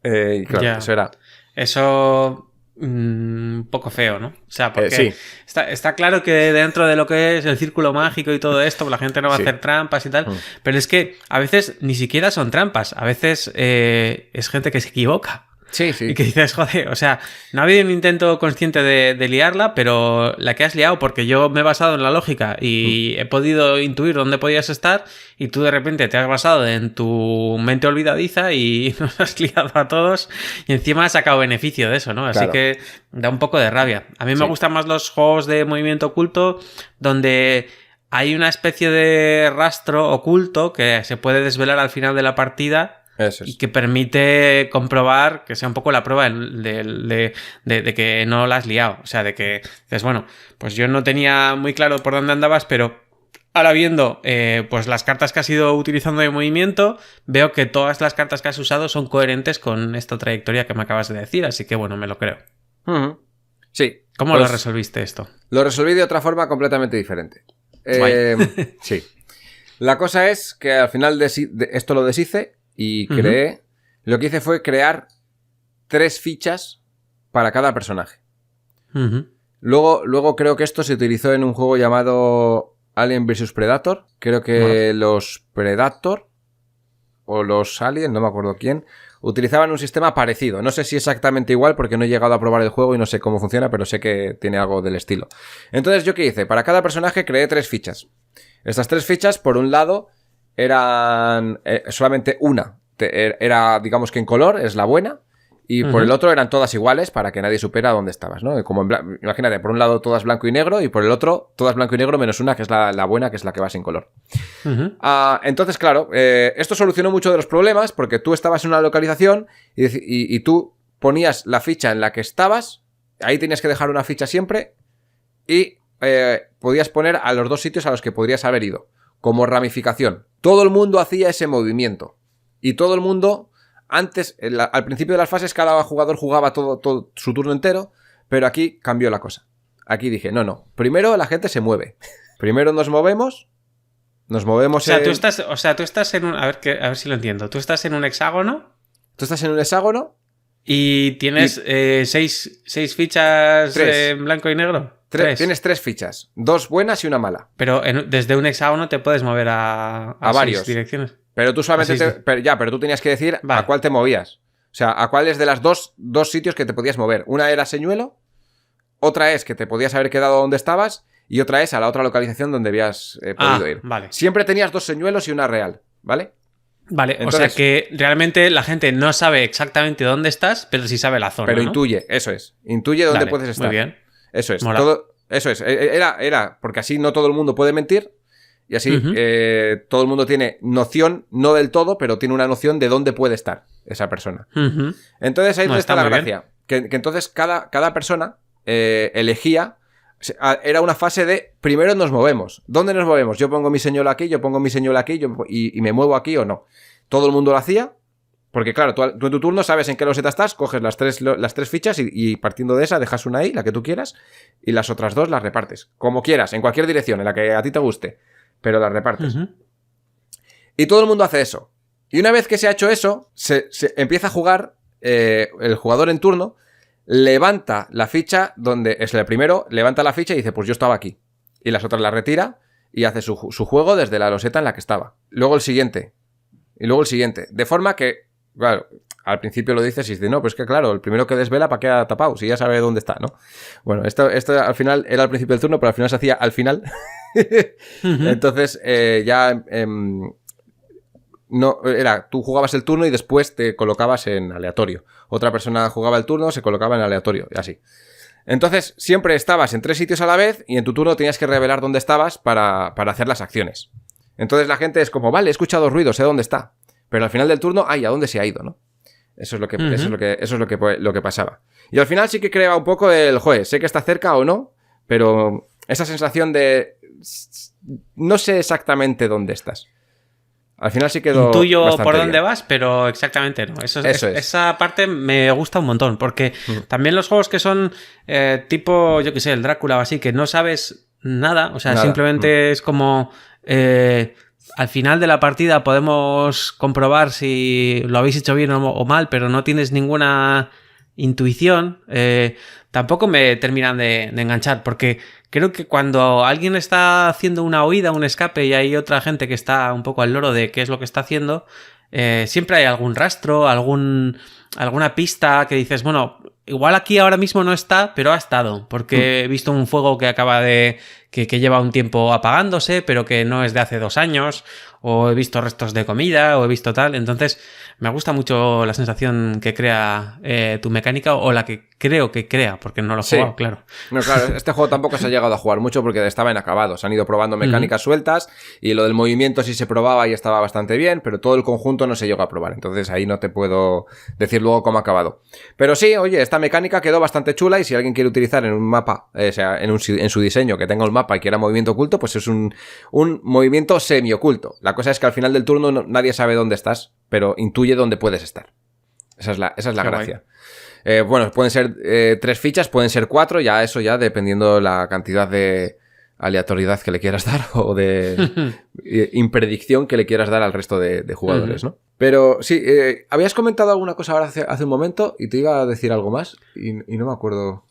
Y claro, Ya. eso era... Eso... un poco feo, ¿no? O sea, porque sí. está claro que dentro de lo que es el círculo mágico y todo esto, la gente no va a hacer trampas y tal, pero es que a veces ni siquiera son trampas, a veces es gente que se equivoca. Sí, sí. Y que dices, joder, o sea, no ha habido un intento consciente de liarla, pero la que has liado, porque yo me he basado en la lógica y he podido intuir dónde podías estar y tú de repente te has basado en tu mente olvidadiza y nos has liado a todos y encima has sacado beneficio de eso, ¿no? Así Claro. que da un poco de rabia. A mí me Sí. gustan más los juegos de movimiento oculto donde hay una especie de rastro oculto que se puede desvelar al final de la partida Eso y es. que permite comprobar que sea un poco la prueba de que no la has liado. O sea, de que dices, bueno, pues yo no tenía muy claro por dónde andabas, pero ahora viendo pues las cartas que has ido utilizando de movimiento, veo que todas las cartas que has usado son coherentes con esta trayectoria que me acabas de decir, así que bueno, me lo creo. Ujú. Sí. ¿Cómo Pues lo resolviste esto? lo resolví de otra forma completamente diferente. Sí. La cosa es que al final esto lo deshice y creé... Lo que hice fue crear 3 fichas para cada personaje. Uh-huh. Luego creo que esto se utilizó en un juego llamado Alien vs Predator. Creo que los Predator o los Alien, no me acuerdo quién, utilizaban un sistema parecido. No sé si exactamente igual porque no he llegado a probar el juego y no sé cómo funciona, pero sé que tiene algo del estilo. Entonces, ¿yo qué hice? Para cada personaje creé 3 fichas. Estas 3 fichas, por un lado, eran solamente una. Era, digamos que en color, es la buena. Y por el otro eran todas iguales para que nadie supiera dónde estabas, ¿no? Como imagínate, por un lado todas blanco y negro y por el otro todas blanco y negro menos una que es la buena, que es la que va sin color. Uh-huh. Entonces, claro, esto solucionó mucho de los problemas porque tú estabas en una localización y tú ponías la ficha en la que estabas, ahí tenías que dejar una ficha siempre y podías poner a los 2 sitios a los que podrías haber ido, como ramificación. Todo el mundo hacía ese movimiento y todo el mundo... Antes, al principio de las fases, cada jugador jugaba todo su turno entero, pero aquí cambió la cosa. Aquí dije, no. Primero la gente se mueve. Primero nos movemos. O sea, tú estás en un... A ver si lo entiendo. Tú estás en un hexágono. Tú estás en un hexágono. Y tienes 6 fichas en blanco y negro. 3. Tienes 3 fichas. 2 buenas y una mala. Pero desde un hexágono te puedes mover a varios 6 direcciones. Pero tú solamente pero tú tenías que decir a cuál te movías. O sea, a cuáles de las dos sitios que te podías mover. Una era señuelo, otra es que te podías haber quedado donde estabas y otra es a la otra localización donde habías podido ir. Vale. Siempre tenías 2 señuelos y una real, ¿vale? Vale, entonces, o sea que realmente la gente no sabe exactamente dónde estás, pero sí sabe la zona, pero ¿no? intuye, eso es. Intuye dónde puedes estar. Muy bien. Eso es. Mola. Eso es. Era porque así no todo el mundo puede mentir. Y así todo el mundo tiene noción, no del todo, pero tiene una noción de dónde puede estar esa persona. Entonces ahí está la gracia. Que entonces cada persona elegía... Era una fase de primero nos movemos. ¿Dónde nos movemos? Yo pongo mi señuelo aquí, yo pongo mi señuelo aquí y me muevo aquí o no. Todo el mundo lo hacía. Porque claro, tú en tu turno sabes en qué loseta estás, coges las tres fichas y partiendo de esa dejas una ahí, la que tú quieras, y las otras 2 las repartes. Como quieras, en cualquier dirección, en la que a ti te guste. Pero las repartes. Y todo el mundo hace eso. Y una vez que se ha hecho eso, se empieza a jugar el jugador en turno, levanta la ficha donde es el primero, levanta la ficha y dice, pues yo estaba aquí. Y las otras las retira y hace su juego desde la loseta en la que estaba. Luego el siguiente. Y luego el siguiente. De forma que, claro, al principio lo dices y dices, no, pues que claro, el primero que desvela, ¿para qué ha tapado? Si ya sabe dónde está, ¿no? Bueno, esto al final era al principio del turno, pero al final se hacía al final. Entonces, no, tú jugabas el turno y después te colocabas en aleatorio. Otra persona jugaba el turno, se colocaba en aleatorio, y así. Entonces, siempre estabas en 3 sitios a la vez y en tu turno tenías que revelar dónde estabas para hacer las acciones. Entonces la gente es como, vale, he escuchado ruido, sé dónde está. Pero al final del turno, ¿a dónde se ha ido, no? Eso es lo que pasaba. Y al final sí que creaba un poco el, joder, sé que está cerca o no, pero esa sensación de no sé exactamente dónde estás. Al final sí quedó intuyo por bien. dónde vas, pero exactamente no. Eso es. Esa parte me gusta un montón, porque también los juegos que son tipo, yo qué sé, el Drácula o así, que no sabes nada, o sea, simplemente es como... al final de la partida podemos comprobar si lo habéis hecho bien o mal, pero no tienes ninguna intuición, tampoco me terminan de enganchar, porque creo que cuando alguien está haciendo una huida, un escape, y hay otra gente que está un poco al loro de qué es lo que está haciendo, siempre hay algún rastro, alguna pista que dices, bueno, igual aquí ahora mismo no está, pero ha estado, porque he visto un fuego que acaba de... que lleva un tiempo apagándose, pero que no es de hace 2 años, o he visto restos de comida, o he visto tal. Entonces, me gusta mucho la sensación que crea tu mecánica, o la que creo que crea, porque no lo he jugado, claro. No, claro, este juego tampoco se ha llegado a jugar mucho porque estaba inacabado. Se han ido probando mecánicas sueltas, y lo del movimiento sí se probaba y estaba bastante bien, pero todo el conjunto no se llegó a probar. Entonces ahí no te puedo decir luego cómo ha acabado. Pero sí, oye, esta mecánica quedó bastante chula, y si alguien quiere utilizar en un mapa, o sea, en su diseño que tenga un mapa y quiera movimiento oculto, pues es un movimiento semi-oculto. La cosa es que al final del turno nadie sabe dónde estás, pero intuye dónde puedes estar. Esa es la gracia. Bueno, pueden ser 3 fichas, pueden ser 4, ya eso ya dependiendo la cantidad de aleatoriedad que le quieras dar o de impredicción que le quieras dar al resto de jugadores, ¿no? Pero sí, habías comentado alguna cosa ahora hace un momento y te iba a decir algo más y no me acuerdo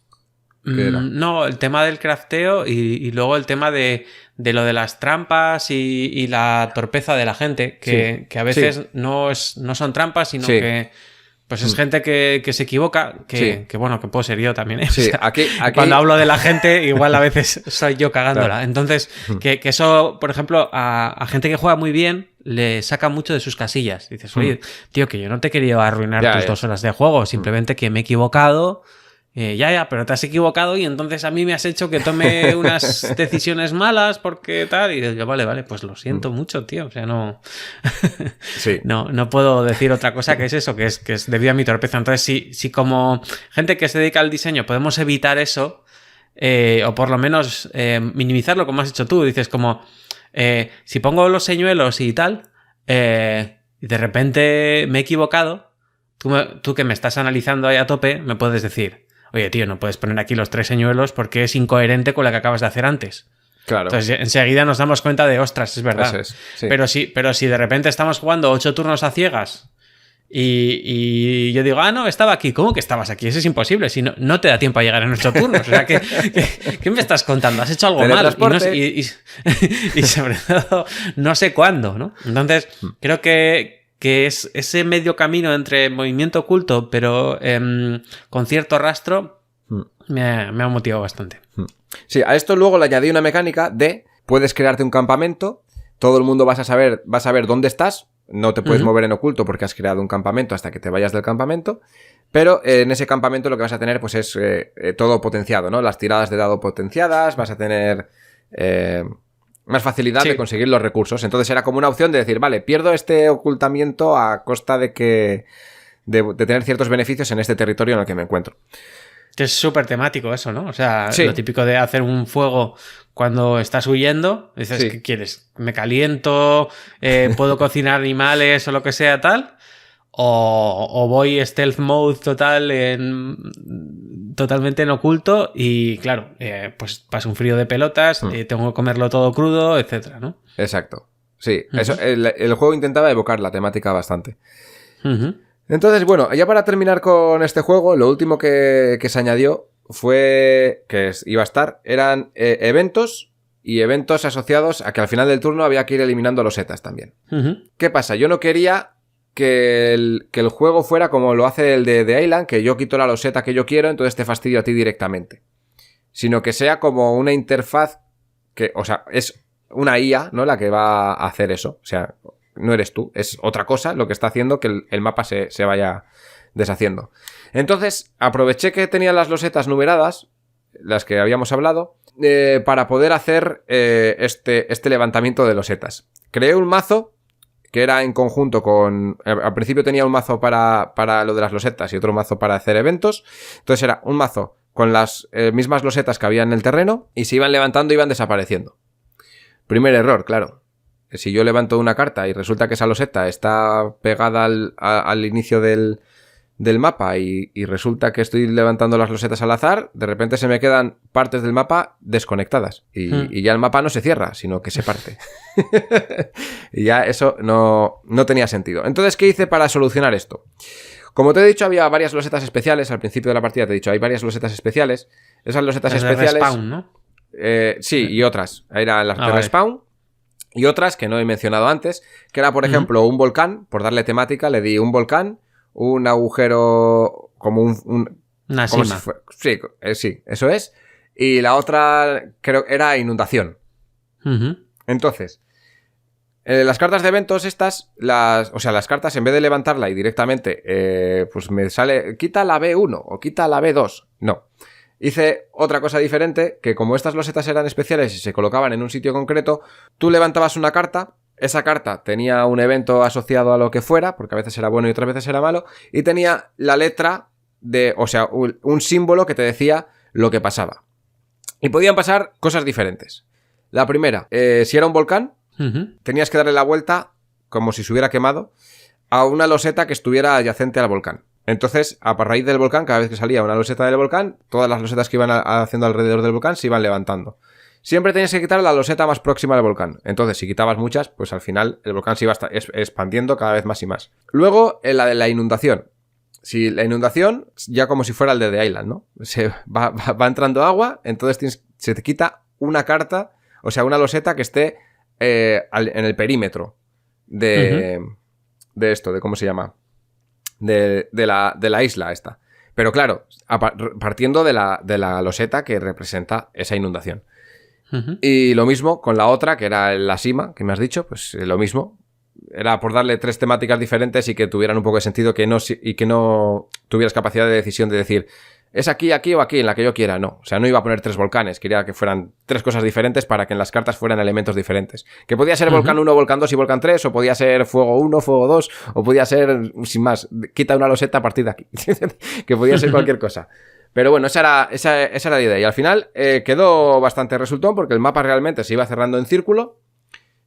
qué era. No, el tema del crafteo y luego el tema de lo de las trampas y la torpeza de la gente, que a veces no son trampas, sino que pues es gente que se equivoca, que bueno, que puedo ser yo también, ¿eh? Sí, o sea, aquí... Cuando hablo de la gente, igual a veces soy yo cagándola. Claro. Entonces, que eso, por ejemplo, a gente que juega muy bien, le saca mucho de sus casillas. Dices, oye, tío, que yo no te he querido arruinar tus 2 horas de juego, simplemente que me he equivocado... pero te has equivocado y entonces a mí me has hecho que tome unas decisiones malas porque tal, y yo, vale, pues lo siento mucho, tío, o sea, no no puedo decir otra cosa que es eso, que es debido a mi torpeza. Entonces, si como gente que se dedica al diseño podemos evitar eso, o por lo menos minimizarlo como has hecho tú, dices como, si pongo los señuelos y tal, y de repente me he equivocado, tú que me estás analizando ahí a tope, me puedes decir, oye, tío, no puedes poner aquí los 3 señuelos porque es incoherente con lo que acabas de hacer antes. Claro. Entonces enseguida nos damos cuenta de, ostras, es verdad. Eso es, sí. Pero si de repente estamos jugando 8 turnos a ciegas y yo digo, no, estaba aquí. ¿Cómo que estabas aquí? Eso es imposible. Si no te da tiempo a llegar en 8 turnos. O sea, ¿qué me estás contando? Has hecho algo mal. Y sobre todo, no sé cuándo, ¿no? Entonces, creo que es ese medio camino entre movimiento oculto, pero con cierto rastro, me ha motivado bastante. Sí, a esto luego le añadí una mecánica de puedes crearte un campamento, todo el mundo va a saber dónde estás, no te puedes mover en oculto porque has creado un campamento hasta que te vayas del campamento, pero en ese campamento lo que vas a tener pues es todo potenciado, ¿no? Las tiradas de dado potenciadas, vas a tener... más facilidad de conseguir los recursos. Entonces era como una opción de decir, vale, pierdo este ocultamiento a costa de tener ciertos beneficios en este territorio en el que me encuentro. Que es súper temático eso, ¿no? O sea, lo típico de hacer un fuego cuando estás huyendo. Dices, ¿qué quieres? ¿Me caliento? ¿Puedo cocinar animales o lo que sea tal? O voy stealth mode totalmente en oculto y claro, pues pasa un frío de pelotas, tengo que comerlo todo crudo, etcétera, ¿no? Exacto. Sí, eso, el juego intentaba evocar la temática bastante. Entonces, bueno, ya para terminar con este juego, lo último que se añadió fue que iba a estar, eran eventos y eventos asociados a que al final del turno había que ir eliminando losetas también. ¿Qué pasa? Yo no quería que el juego fuera como lo hace el de Island, que yo quito la loseta que yo quiero, entonces te fastidio a ti directamente. Sino que sea como una interfaz que, o sea, es una IA, ¿no? La que va a hacer eso. O sea, no eres tú, es otra cosa lo que está haciendo que el mapa se vaya deshaciendo. Entonces, aproveché que tenía las losetas numeradas, las que habíamos hablado, para poder hacer este levantamiento de losetas. Creé un mazo que era en conjunto con... Al principio tenía un mazo para lo de las losetas y otro mazo para hacer eventos. Entonces era un mazo con las mismas losetas que había en el terreno y se iban levantando y iban desapareciendo. Primer error, claro. Si yo levanto una carta y resulta que esa loseta está pegada al inicio del mapa y resulta que estoy levantando las losetas al azar, de repente se me quedan partes del mapa desconectadas y ya el mapa no se cierra, sino que se parte. Y ya eso no tenía sentido. Entonces, ¿qué hice para solucionar esto? Como te he dicho, había varias losetas especiales. Al principio de la partida te he dicho, hay varias losetas especiales. Esas losetas especiales... De respawn, ¿no? Sí, y otras. Eran las de respawn. y otras que no he mencionado antes, que era, por ejemplo, un volcán, por darle temática, le di un volcán, un agujero como una como sima. sí, sí, eso es. Y la otra, creo que era inundación. Entonces, las cartas de eventos estas, o sea, las cartas, en vez de levantarla y directamente, pues me sale, quita la B1 o quita la B2. No. Hice otra cosa diferente, que como estas losetas eran especiales y se colocaban en un sitio concreto, tú levantabas una carta, esa carta tenía un evento asociado a lo que fuera, porque a veces era bueno y otras veces era malo, y tenía la letra o sea, un símbolo que te decía lo que pasaba. Y podían pasar cosas diferentes. La primera, si era un volcán, tenías que darle la vuelta, como si se hubiera quemado, a una loseta que estuviera adyacente al volcán. Entonces, a raíz del volcán, cada vez que salía una loseta del volcán, todas las losetas que iban haciendo alrededor del volcán se iban levantando. Siempre tenías que quitar la loseta más próxima al volcán. Entonces, si quitabas muchas, pues al final el volcán se iba expandiendo cada vez más y más. Luego, la de la inundación. Si la inundación, ya como si fuera el de The Island, ¿no? Se va entrando agua, entonces se te quita una carta, o sea, una loseta que esté en el perímetro de esto, de cómo se llama, de la isla esta. Pero claro, partiendo de la loseta que representa esa inundación. Y lo mismo con la otra, que era la sima, que me has dicho, pues lo mismo. Era por darle 3 temáticas diferentes y que tuvieran un poco de sentido y que no tuvieras capacidad de decisión de decir, es aquí, aquí o aquí, en la que yo quiera. No, o sea, no iba a poner 3 volcanes, quería que fueran 3 cosas diferentes para que en las cartas fueran elementos diferentes. Que podía ser volcán 1, volcán 2 y volcán 3, o podía ser fuego 1, fuego 2, o podía ser, sin más, quita una loseta a partir de aquí. Que podía ser cualquier cosa. Pero bueno, esa era la idea. Y al final quedó bastante resultón porque el mapa realmente se iba cerrando en círculo.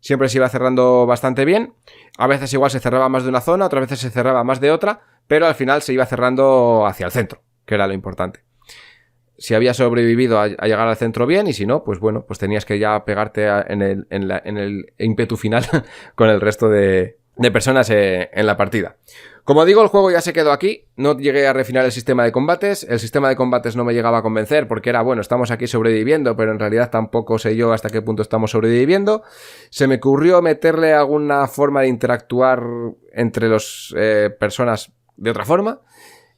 Siempre se iba cerrando bastante bien. A veces igual se cerraba más de una zona, otras veces se cerraba más de otra, pero al final se iba cerrando hacia el centro, que era lo importante. Si había sobrevivido a llegar al centro bien, y si no, pues bueno, pues tenías que ya pegarte en el ímpetu final con el resto de personas en la partida. Como digo, el juego ya se quedó aquí. No llegué a refinar el sistema de combates. El sistema de combates no me llegaba a convencer porque era, bueno, estamos aquí sobreviviendo, pero en realidad tampoco sé yo hasta qué punto estamos sobreviviendo. Se me ocurrió meterle alguna forma de interactuar entre las personas de otra forma,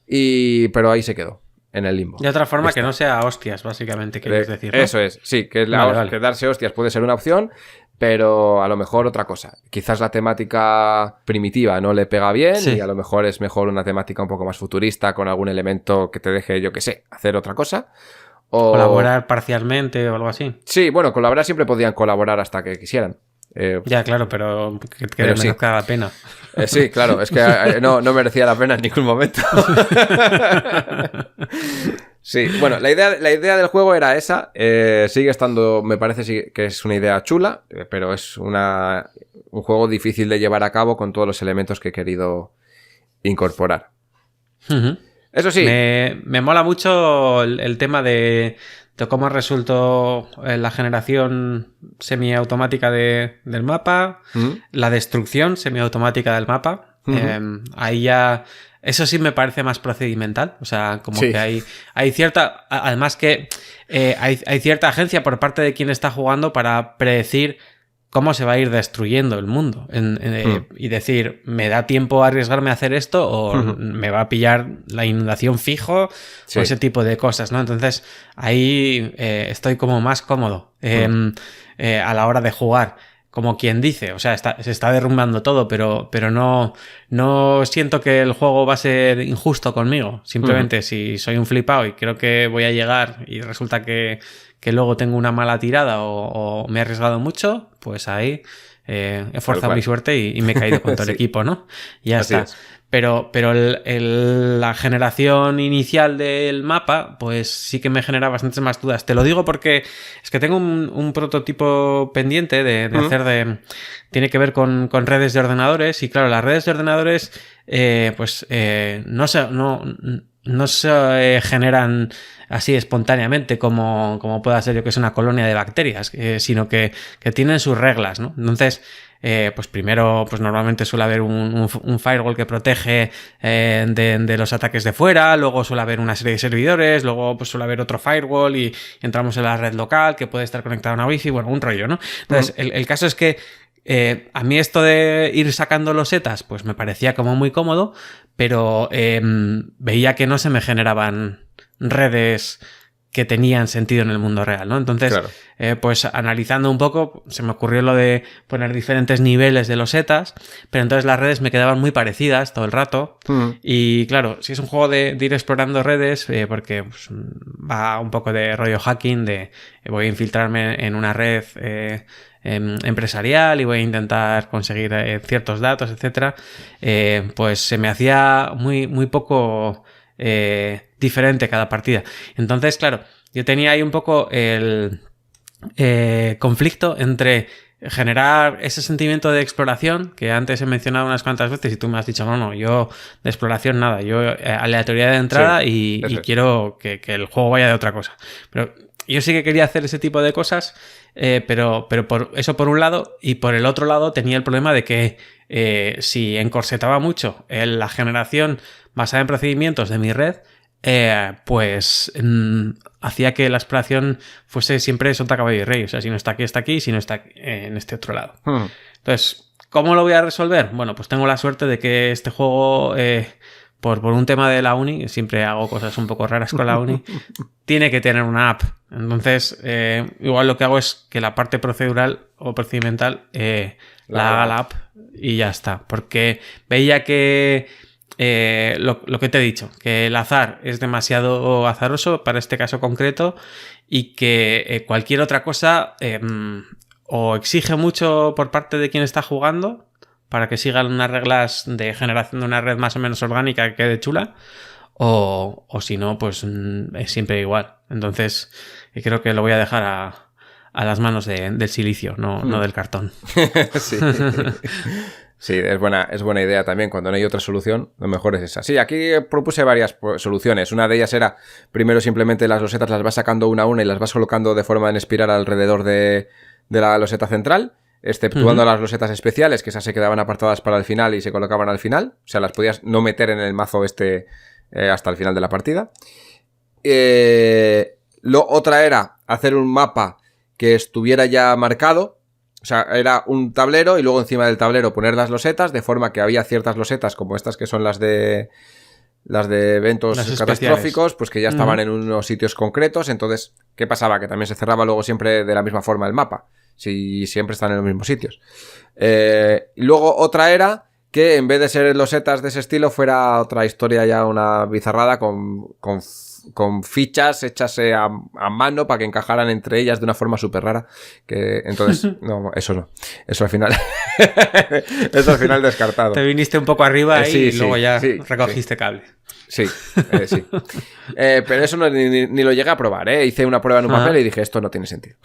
pero ahí se quedó, en el limbo. De otra forma que no sea hostias, básicamente, quieres decir, ¿no? Eso es, sí, que darse hostias puede ser una opción, pero a lo mejor otra cosa. Quizás la temática primitiva no le pega bien, sí, y a lo mejor es mejor una temática un poco más futurista con algún elemento que te deje, yo qué sé, hacer otra cosa. O colaborar parcialmente o algo así. Sí, bueno, colaborar siempre podían colaborar hasta que quisieran. Ya, claro, pero que merezca la pena. Sí, claro, es que no merecía la pena en ningún momento. Sí, bueno, la idea del juego era esa. Sigue estando, me parece que es una idea chula, pero es un juego difícil de llevar a cabo con todos los elementos que he querido incorporar. Eso sí. Me mola mucho el tema de cómo ha resuelto la generación semiautomática del mapa, la destrucción semiautomática del mapa. Ahí ya... Eso sí me parece más procedimental. O sea, como que hay cierta... Además que hay cierta agencia por parte de quien está jugando para predecir cómo se va a ir destruyendo el mundo. Y decir, ¿me da tiempo a arriesgarme a hacer esto? ¿O me va a pillar la inundación fijo? Sí. O ese tipo de cosas, ¿no? Entonces, ahí estoy como más cómodo a la hora de jugar. Como quien dice, o sea, se está derrumbando todo, pero no siento que el juego va a ser injusto conmigo. Simplemente si soy un flipado y creo que voy a llegar y resulta que luego tengo una mala tirada o me he arriesgado mucho, pues ahí he forzado mi suerte y me he caído con todo el equipo, ¿no? Y ya está. Pero la generación inicial del mapa, pues sí que me genera bastantes más dudas. Te lo digo porque es que tengo un prototipo pendiente de hacer tiene que ver con redes de ordenadores. Y claro, las redes de ordenadores no se generan así espontáneamente como pueda ser yo que es una colonia de bacterias, sino que tienen sus reglas, ¿no? Entonces, pues primero, pues normalmente suele haber un firewall que protege de los ataques de fuera, luego suele haber una serie de servidores, luego pues suele haber otro firewall y entramos en la red local que puede estar conectada a una wifi, bueno, un rollo, ¿no? Entonces, el caso es que a mí esto de ir sacando losetas, pues me parecía como muy cómodo, pero veía que no se me generaban redes que tenían sentido en el mundo real, ¿no? Entonces, claro. Pues analizando un poco, se me ocurrió lo de poner diferentes niveles de losetas, pero entonces las redes me quedaban muy parecidas todo el rato. Y claro, si es un juego de ir explorando redes, porque pues, va un poco de rollo hacking, de voy a infiltrarme en una red empresarial y voy a intentar conseguir ciertos datos, etcétera, pues se me hacía muy poco diferente cada partida. Entonces, claro, yo tenía ahí un poco el conflicto entre generar ese sentimiento de exploración que antes he mencionado unas cuantas veces y tú me has dicho, no, yo de exploración nada, yo aleatoriedad de entrada y quiero que el juego vaya de otra cosa. Pero yo sí que quería hacer ese tipo de cosas, pero por eso por un lado, y por el otro lado tenía el problema de que si encorsetaba mucho la generación basada en procedimientos de mi red, pues hacía que la exploración fuese siempre sota, caballo y rey. O sea, si no está aquí, si no está en este otro lado. Entonces, ¿cómo lo voy a resolver? Bueno, pues tengo la suerte de que este juego, por un tema de la uni, siempre hago cosas un poco raras con la uni, tiene que tener una app. Entonces, igual lo que hago es que la parte procedural o procedimental la haga la app y ya está. Porque veía que lo que te he dicho, que el azar es demasiado azaroso para este caso concreto y que cualquier otra cosa o exige mucho por parte de quien está jugando para que sigan unas reglas de generación de una red más o menos orgánica que quede chula, o si no, pues es siempre igual. Entonces creo que lo voy a dejar a las manos del silicio, no del cartón. Sí. Sí, es buena idea también. Cuando no hay otra solución, lo mejor es esa. Sí, aquí propuse varias soluciones. Una de ellas era, primero simplemente las losetas las vas sacando una a una y las vas colocando de forma en espiral alrededor de la loseta central, exceptuando las losetas especiales, que esas se quedaban apartadas para el final y se colocaban al final. O sea, las podías no meter en el mazo hasta el final de la partida. Otra era hacer un mapa que estuviera ya marcado. O sea, era un tablero y luego encima del tablero poner las losetas, de forma que había ciertas losetas como estas que son las de eventos catastróficos, pues que ya estaban en unos sitios concretos. Entonces, ¿qué pasaba? Que también se cerraba luego siempre de la misma forma el mapa, si siempre están en los mismos sitios. Y luego otra era que en vez de ser losetas de ese estilo fuera otra historia, ya una bizarrada con fichas hechas a mano para que encajaran entre ellas de una forma súper rara. Que entonces, no, eso no. Eso al final eso al final descartado. Te viniste un poco arriba y luego ya recogiste cable. Sí, sí. Pero eso ni lo llegué a probar, ¿eh? Hice una prueba en un papel y dije, esto no tiene sentido.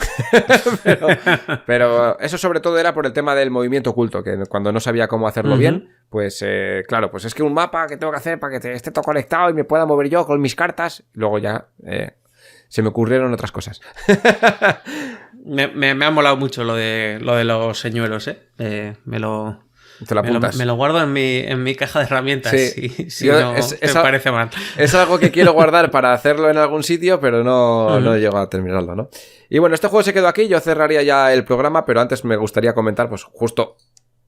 pero eso sobre todo era por el tema del movimiento oculto, que cuando no sabía cómo hacerlo bien, pues claro, pues es que un mapa que tengo que hacer para que esté todo conectado y me pueda mover yo con mis cartas. Luego ya se me ocurrieron otras cosas. me ha molado mucho lo de los señuelos, ¿eh? Me lo guardo en mi caja de herramientas. Sí. Si no me parece mal. Es algo que quiero guardar para hacerlo en algún sitio, pero no llego a terminarlo, ¿no? Y bueno, este juego se quedó aquí. Yo cerraría ya el programa, pero antes me gustaría comentar, pues justo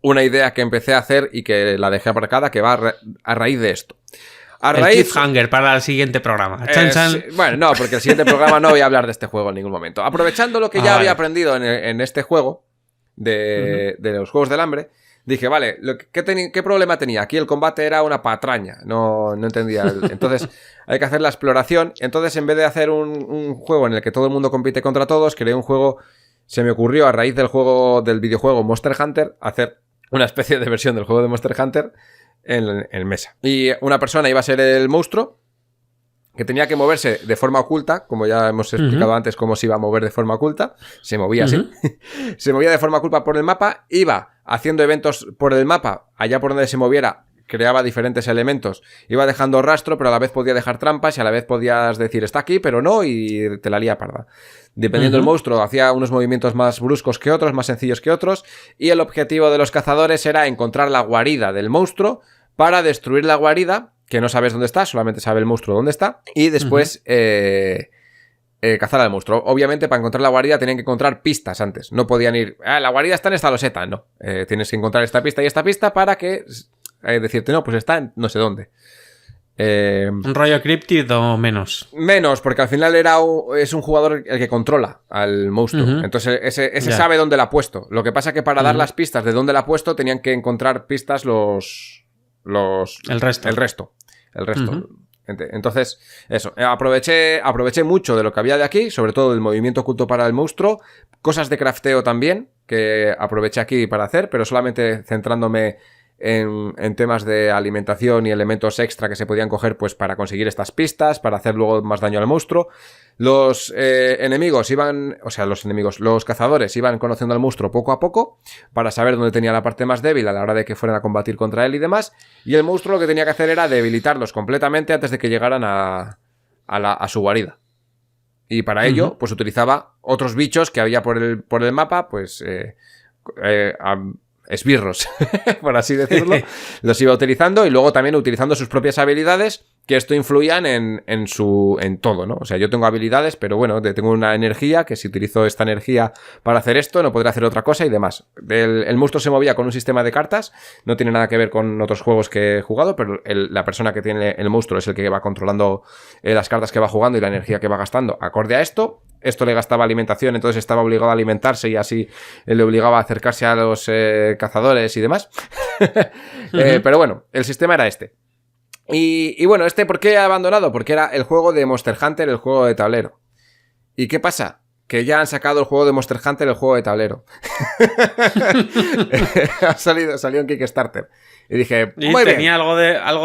una idea que empecé a hacer y que la dejé aparcada, que va a raíz de esto. El cliffhanger para el siguiente programa. Sí, bueno, no, porque el siguiente programa no voy a hablar de este juego en ningún momento. Aprovechando lo que ya había aprendido en este juego de los Juegos del Hambre, dije, vale, ¿qué problema tenía? Aquí el combate era una patraña, no entendía. Entonces hay que hacer la exploración. Entonces, en vez de hacer un juego en el que todo el mundo compite contra todos, creé un juego. Se me ocurrió a raíz del videojuego Monster Hunter hacer una especie de versión del juego de Monster Hunter en mesa. Y una persona iba a ser el monstruo, que tenía que moverse de forma oculta, como ya hemos explicado antes cómo se iba a mover de forma oculta. Se movía así. Se movía de forma oculta por el mapa, iba haciendo eventos por el mapa, allá por donde se moviera, creaba diferentes elementos. Iba dejando rastro, pero a la vez podía dejar trampas y a la vez podías decir está aquí, pero no, y te la lía parda. Dependiendo del monstruo, hacía unos movimientos más bruscos que otros, más sencillos que otros, y el objetivo de los cazadores era encontrar la guarida del monstruo para destruir la guarida, que no sabes dónde está, solamente sabe el monstruo dónde está, y después cazar al monstruo. Obviamente, para encontrar la guarida tenían que encontrar pistas antes. No podían ir, la guarida está en esta loseta, no. Tienes que encontrar esta pista y esta pista para que decirte, no, pues está en no sé dónde. ¿Un rollo Cryptid o menos? Menos, porque al final es un jugador el que controla al monstruo. Entonces ese sabe dónde la ha puesto. Lo que pasa es que para dar las pistas de dónde la ha puesto tenían que encontrar pistas el resto. Entonces, eso, aproveché mucho de lo que había de aquí, sobre todo del movimiento oculto para el monstruo, cosas de crafteo también, que aproveché aquí para hacer, pero solamente centrándome en temas de alimentación y elementos extra que se podían coger pues para conseguir estas pistas, para hacer luego más daño al monstruo. Los los cazadores iban conociendo al monstruo poco a poco para saber dónde tenía la parte más débil a la hora de que fueran a combatir contra él y demás, y el monstruo lo que tenía que hacer era debilitarlos completamente antes de que llegaran a su guarida. Y para ello, pues utilizaba otros bichos que había por el mapa, pues esbirros, por así decirlo, los iba utilizando y luego también utilizando sus propias habilidades, que esto influían en todo, ¿no? O sea, yo tengo habilidades, pero bueno, tengo una energía que si utilizo esta energía para hacer esto, no podré hacer otra cosa y demás. El monstruo se movía con un sistema de cartas, no tiene nada que ver con otros juegos que he jugado, pero la persona que tiene el monstruo es el que va controlando las cartas que va jugando y la energía que va gastando acorde a esto. Esto le gastaba alimentación, entonces estaba obligado a alimentarse y así le obligaba a acercarse a los cazadores y demás. Pero bueno, el sistema era este. Y bueno, ¿por qué he abandonado? Porque era el juego de Monster Hunter, el juego de tablero. ¿Y qué pasa? Que ya han sacado el juego de Monster Hunter, el juego de tablero. Salió en Kickstarter. Y dije, ¿y tenía algo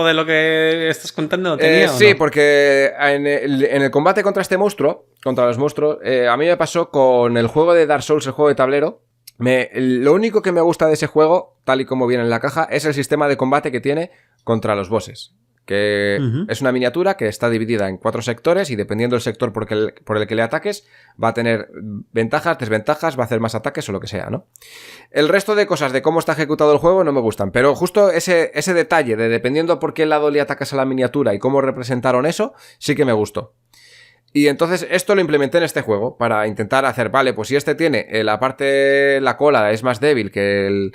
de lo que estás contando? Sí, porque en el combate contra este monstruo, contra los monstruos, a mí me pasó con el juego de Dark Souls, el juego de tablero. Lo único que me gusta de ese juego, tal y como viene en la caja, es el sistema de combate que tiene contra los bosses. Que es una miniatura que está dividida en 4 sectores y dependiendo del sector por el que le ataques, va a tener ventajas, desventajas, va a hacer más ataques o lo que sea, ¿no? El resto de cosas de cómo está ejecutado el juego no me gustan, pero justo ese detalle de dependiendo por qué lado le atacas a la miniatura y cómo representaron eso, sí que me gustó. Y entonces esto lo implementé en este juego para intentar hacer, vale, pues si este tiene la cola es más débil que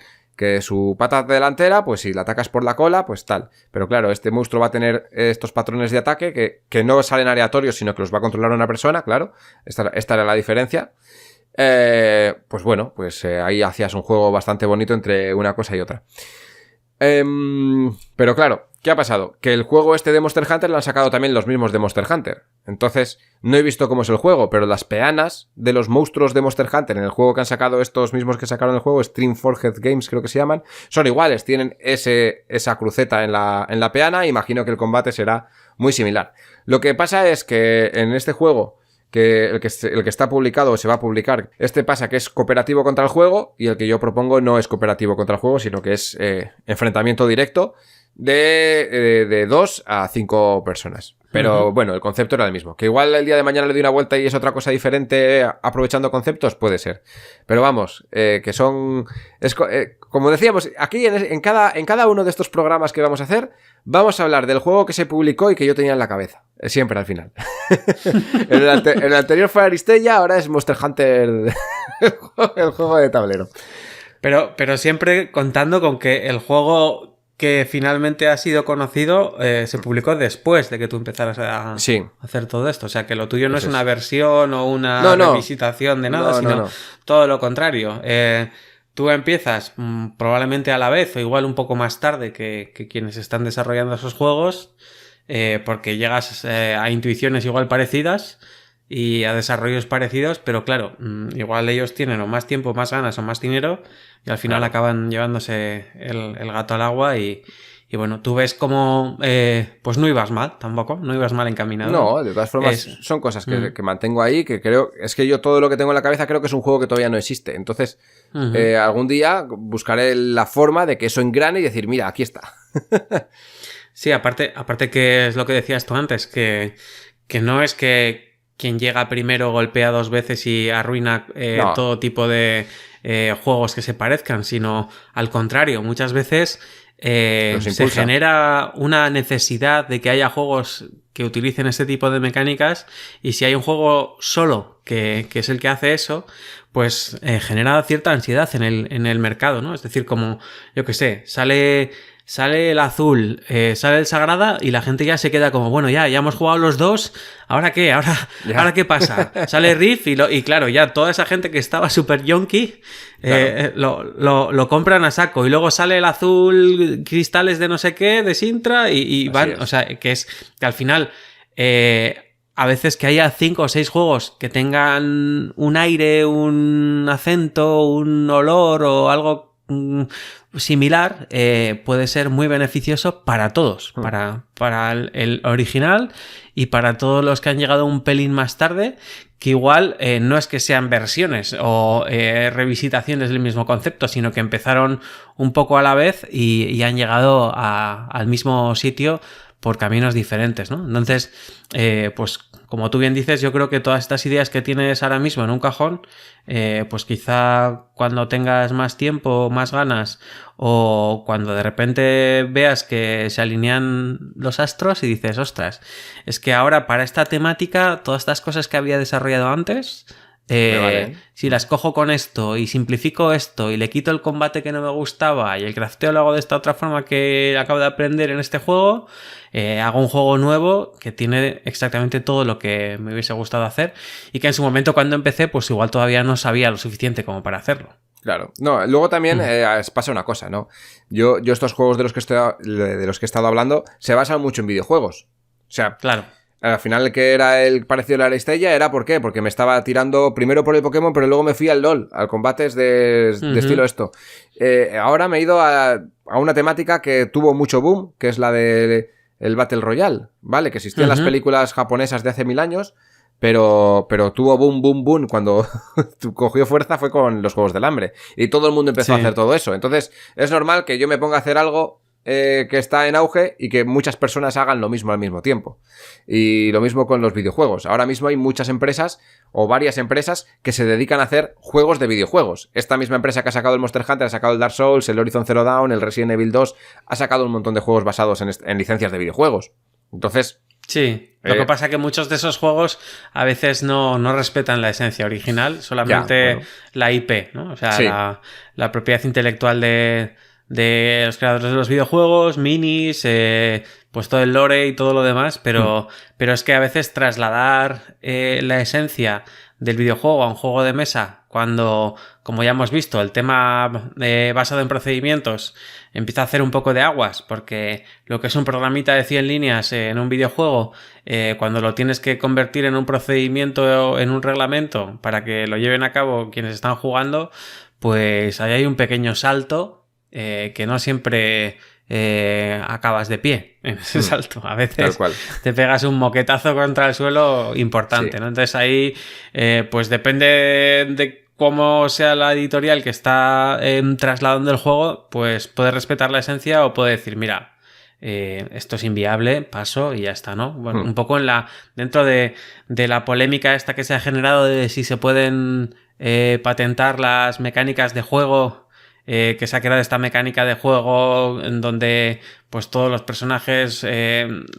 su pata delantera, pues si la atacas por la cola, pues tal. Pero claro, este monstruo va a tener estos patrones de ataque que no salen aleatorios, sino que los va a controlar una persona, claro. Esta era la diferencia. Pues bueno, ahí hacías un juego bastante bonito entre una cosa y otra. Pero claro, ¿qué ha pasado? Que el juego este de Monster Hunter lo han sacado también los mismos de Monster Hunter. Entonces, no he visto cómo es el juego, pero las peanas de los monstruos de Monster Hunter en el juego que han sacado estos mismos que sacaron el juego, Streamforged Games creo que se llaman, son iguales, tienen esa cruceta en la peana, imagino que el combate será muy similar. Lo que pasa es que en este juego, que el que está publicado o se va a publicar, pasa que es cooperativo contra el juego y el que yo propongo no es cooperativo contra el juego, sino que es enfrentamiento directo de 2 a 5 personas. Pero bueno, el concepto era el mismo. Que igual el día de mañana le doy una vuelta y es otra cosa diferente aprovechando conceptos, puede ser. Pero vamos, que son... como decíamos, aquí en cada uno de estos programas que vamos a hacer, vamos a hablar del juego que se publicó y que yo tenía en la cabeza. Siempre al final. El anterior fue Aristella, ahora es Monster Hunter, el juego de tablero. Pero siempre contando con que el juego que finalmente ha sido conocido se publicó después de que tú empezaras a hacer todo esto. O sea, que lo tuyo no es una versión o una revisitación de nada, sino todo lo contrario. Tú empiezas probablemente a la vez o igual un poco más tarde que quienes están desarrollando esos juegos, porque llegas a intuiciones igual parecidas y a desarrollos parecidos, pero claro, igual ellos tienen o más tiempo, más ganas o más dinero y al final acaban llevándose el gato al agua y bueno, tú ves como pues no ibas mal tampoco, no ibas mal encaminado. No, de todas formas son cosas que mantengo ahí, que creo, es que yo todo lo que tengo en la cabeza creo que es un juego que todavía no existe. Entonces, algún día buscaré la forma de que eso engrane y decir, mira, aquí está. Sí, aparte que es lo que decías tú antes, que no es que quien llega primero golpea 2 veces y arruina todo tipo de juegos que se parezcan, sino al contrario, muchas veces se genera una necesidad de que haya juegos que utilicen este tipo de mecánicas, y si hay un juego solo que es el que hace eso, pues genera cierta ansiedad en el mercado, ¿no? Es decir, como, yo qué sé, sale el azul, sale el sagrada y la gente ya se queda como, bueno, ya hemos jugado los dos, ¿ahora qué? ¿Ahora qué pasa? Sale Riff y claro, ya toda esa gente que estaba súper yonky lo compran a saco, y luego sale el azul, cristales de no sé qué, de Sintra y van, o sea, que al final a veces que haya 5 o 6 juegos que tengan un aire, un acento, un olor o algo similar, puede ser muy beneficioso para todos, para el original y para todos los que han llegado un pelín más tarde, que igual no es que sean versiones o revisitaciones del mismo concepto, sino que empezaron un poco a la vez y han llegado al mismo sitio por caminos diferentes, ¿no? Entonces, pues como tú bien dices, yo creo que todas estas ideas que tienes ahora mismo en un cajón, pues quizá cuando tengas más tiempo, más ganas, o cuando de repente veas que se alinean los astros y dices, ostras, es que ahora para esta temática, todas estas cosas que había desarrollado antes, si las cojo con esto y simplifico esto y le quito el combate que no me gustaba y el crafteo lo hago de esta otra forma que acabo de aprender en este juego, hago un juego nuevo que tiene exactamente todo lo que me hubiese gustado hacer, y que en su momento cuando empecé pues igual todavía no sabía lo suficiente como para hacerlo. Claro. No, luego también pasa una cosa, ¿no? Yo estos juegos de los que he estado hablando se basan mucho en videojuegos. O sea, claro. Al final, que era el parecido a la Aristella, era ¿por qué? Porque me estaba tirando primero por el Pokémon, pero luego me fui al LoL, al combates de estilo esto. Ahora me he ido a una temática que tuvo mucho boom, que es la del Battle Royale, ¿vale? Que existían las películas japonesas de hace 1000 años, pero tuvo boom cuando cogió fuerza fue con los Juegos del Hambre. Y todo el mundo empezó a hacer todo eso. Entonces, es normal que yo me ponga a hacer algo que está en auge y que muchas personas hagan lo mismo al mismo tiempo. Y lo mismo con los videojuegos. Ahora mismo hay muchas empresas o varias empresas que se dedican a hacer juegos de videojuegos. Esta misma empresa que ha sacado el Monster Hunter, ha sacado el Dark Souls, el Horizon Zero Dawn, el Resident Evil 2, ha sacado un montón de juegos basados en licencias de videojuegos. Entonces... Sí, lo que pasa es que muchos de esos juegos a veces no respetan la esencia original, solamente la IP, ¿no? O sea, la propiedad intelectual de los creadores de los videojuegos, minis, pues todo el lore y todo lo demás, pero es que a veces trasladar la esencia del videojuego a un juego de mesa, cuando, como ya hemos visto, el tema basado en procedimientos empieza a hacer un poco de aguas, porque lo que es un programita de 100 líneas en un videojuego, cuando lo tienes que convertir en un procedimiento, en un reglamento, para que lo lleven a cabo quienes están jugando, pues ahí hay un pequeño salto que no siempre acabas de pie en ese salto. A veces te pegas un moquetazo contra el suelo importante, ¿no? Entonces ahí pues depende de cómo sea la editorial que está trasladando el juego, pues puede respetar la esencia o puede decir, mira, esto es inviable, paso y ya está, ¿no? Bueno, un poco dentro de la polémica esta que se ha generado de si se pueden patentar las mecánicas de juego, que se ha creado esta mecánica de juego en donde pues todos los personajes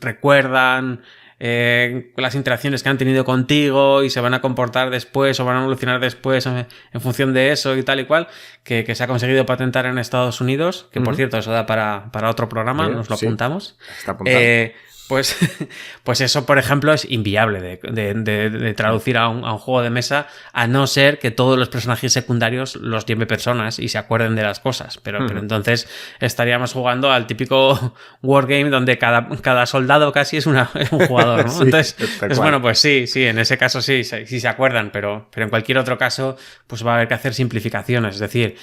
recuerdan las interacciones que han tenido contigo y se van a comportar después o van a evolucionar después en función de eso y tal y cual, que se ha conseguido patentar en Estados Unidos, que por cierto eso da para otro programa, nos lo apuntamos. Está apuntado. Pues eso, por ejemplo, es inviable de traducir a un juego de mesa, a no ser que todos los personajes secundarios los lleve personas y se acuerden de las cosas. Pero entonces estaríamos jugando al típico wargame donde cada soldado casi es un jugador, ¿no? Sí, entonces, bueno, pues sí, en ese caso sí se acuerdan, pero en cualquier otro caso pues va a haber que hacer simplificaciones. Es decir,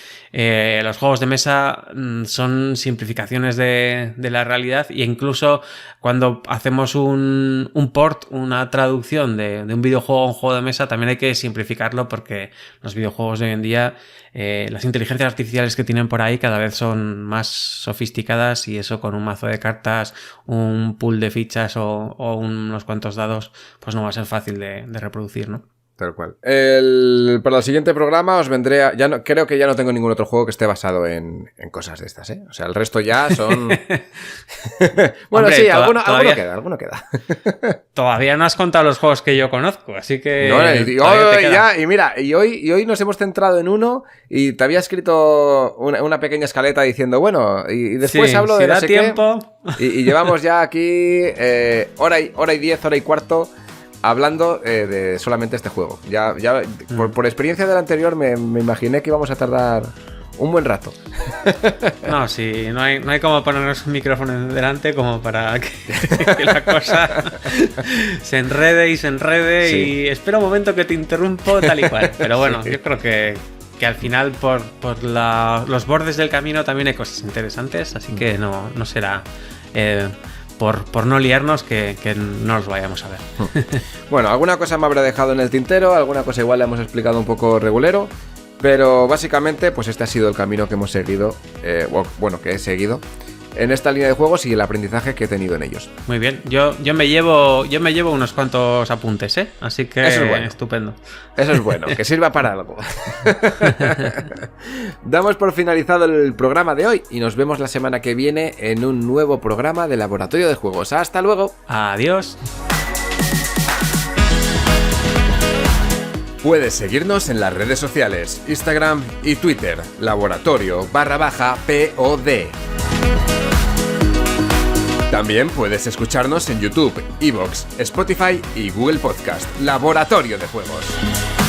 los juegos de mesa son simplificaciones de la realidad, e incluso cuando hacemos un port, una traducción de un videojuego a un juego de mesa, también hay que simplificarlo, porque los videojuegos de hoy en día, las inteligencias artificiales que tienen por ahí cada vez son más sofisticadas, y eso con un mazo de cartas, un pool de fichas o unos cuantos dados, pues no va a ser fácil de reproducir, ¿no? Tal cual. Para el siguiente programa os vendré creo que ya no tengo ningún otro juego que esté basado en cosas de estas, ¿eh? O sea, el resto ya son... Bueno, hombre, sí, alguno queda. Todavía no has contado los juegos que yo conozco, así que... Y hoy nos hemos centrado en uno, y te había escrito una pequeña escaleta diciendo, bueno, y después hablo de... Si da tiempo... Y llevamos ya aquí hora y 10, hora y cuarto... hablando de solamente este juego. Ya por experiencia del anterior me imaginé que íbamos a tardar un buen rato. No, sí, no hay como ponernos un micrófono delante como para que la cosa se enrede, sí. Y espera un momento que te interrumpo tal y cual. Pero bueno, sí. Yo creo que al final por los bordes del camino también hay cosas interesantes, así que no será... Por no liarnos que no los vayamos a ver. Bueno, alguna cosa me habrá dejado en el tintero, alguna cosa igual le hemos explicado un poco regulero, pero básicamente pues este ha sido el camino que hemos seguido, que he seguido en esta línea de juegos y el aprendizaje que he tenido en ellos. Muy bien, yo me llevo unos cuantos apuntes, así que eso es bueno. Estupendo. Eso es bueno, que sirva para algo. Damos por finalizado el programa de hoy y nos vemos la semana que viene en un nuevo programa de Laboratorio de Juegos. ¡Hasta luego! ¡Adiós! Puedes seguirnos en las redes sociales, Instagram y Twitter, laboratorio_POD. También puedes escucharnos en YouTube, iVoox, Spotify y Google Podcast. Laboratorio de Juegos.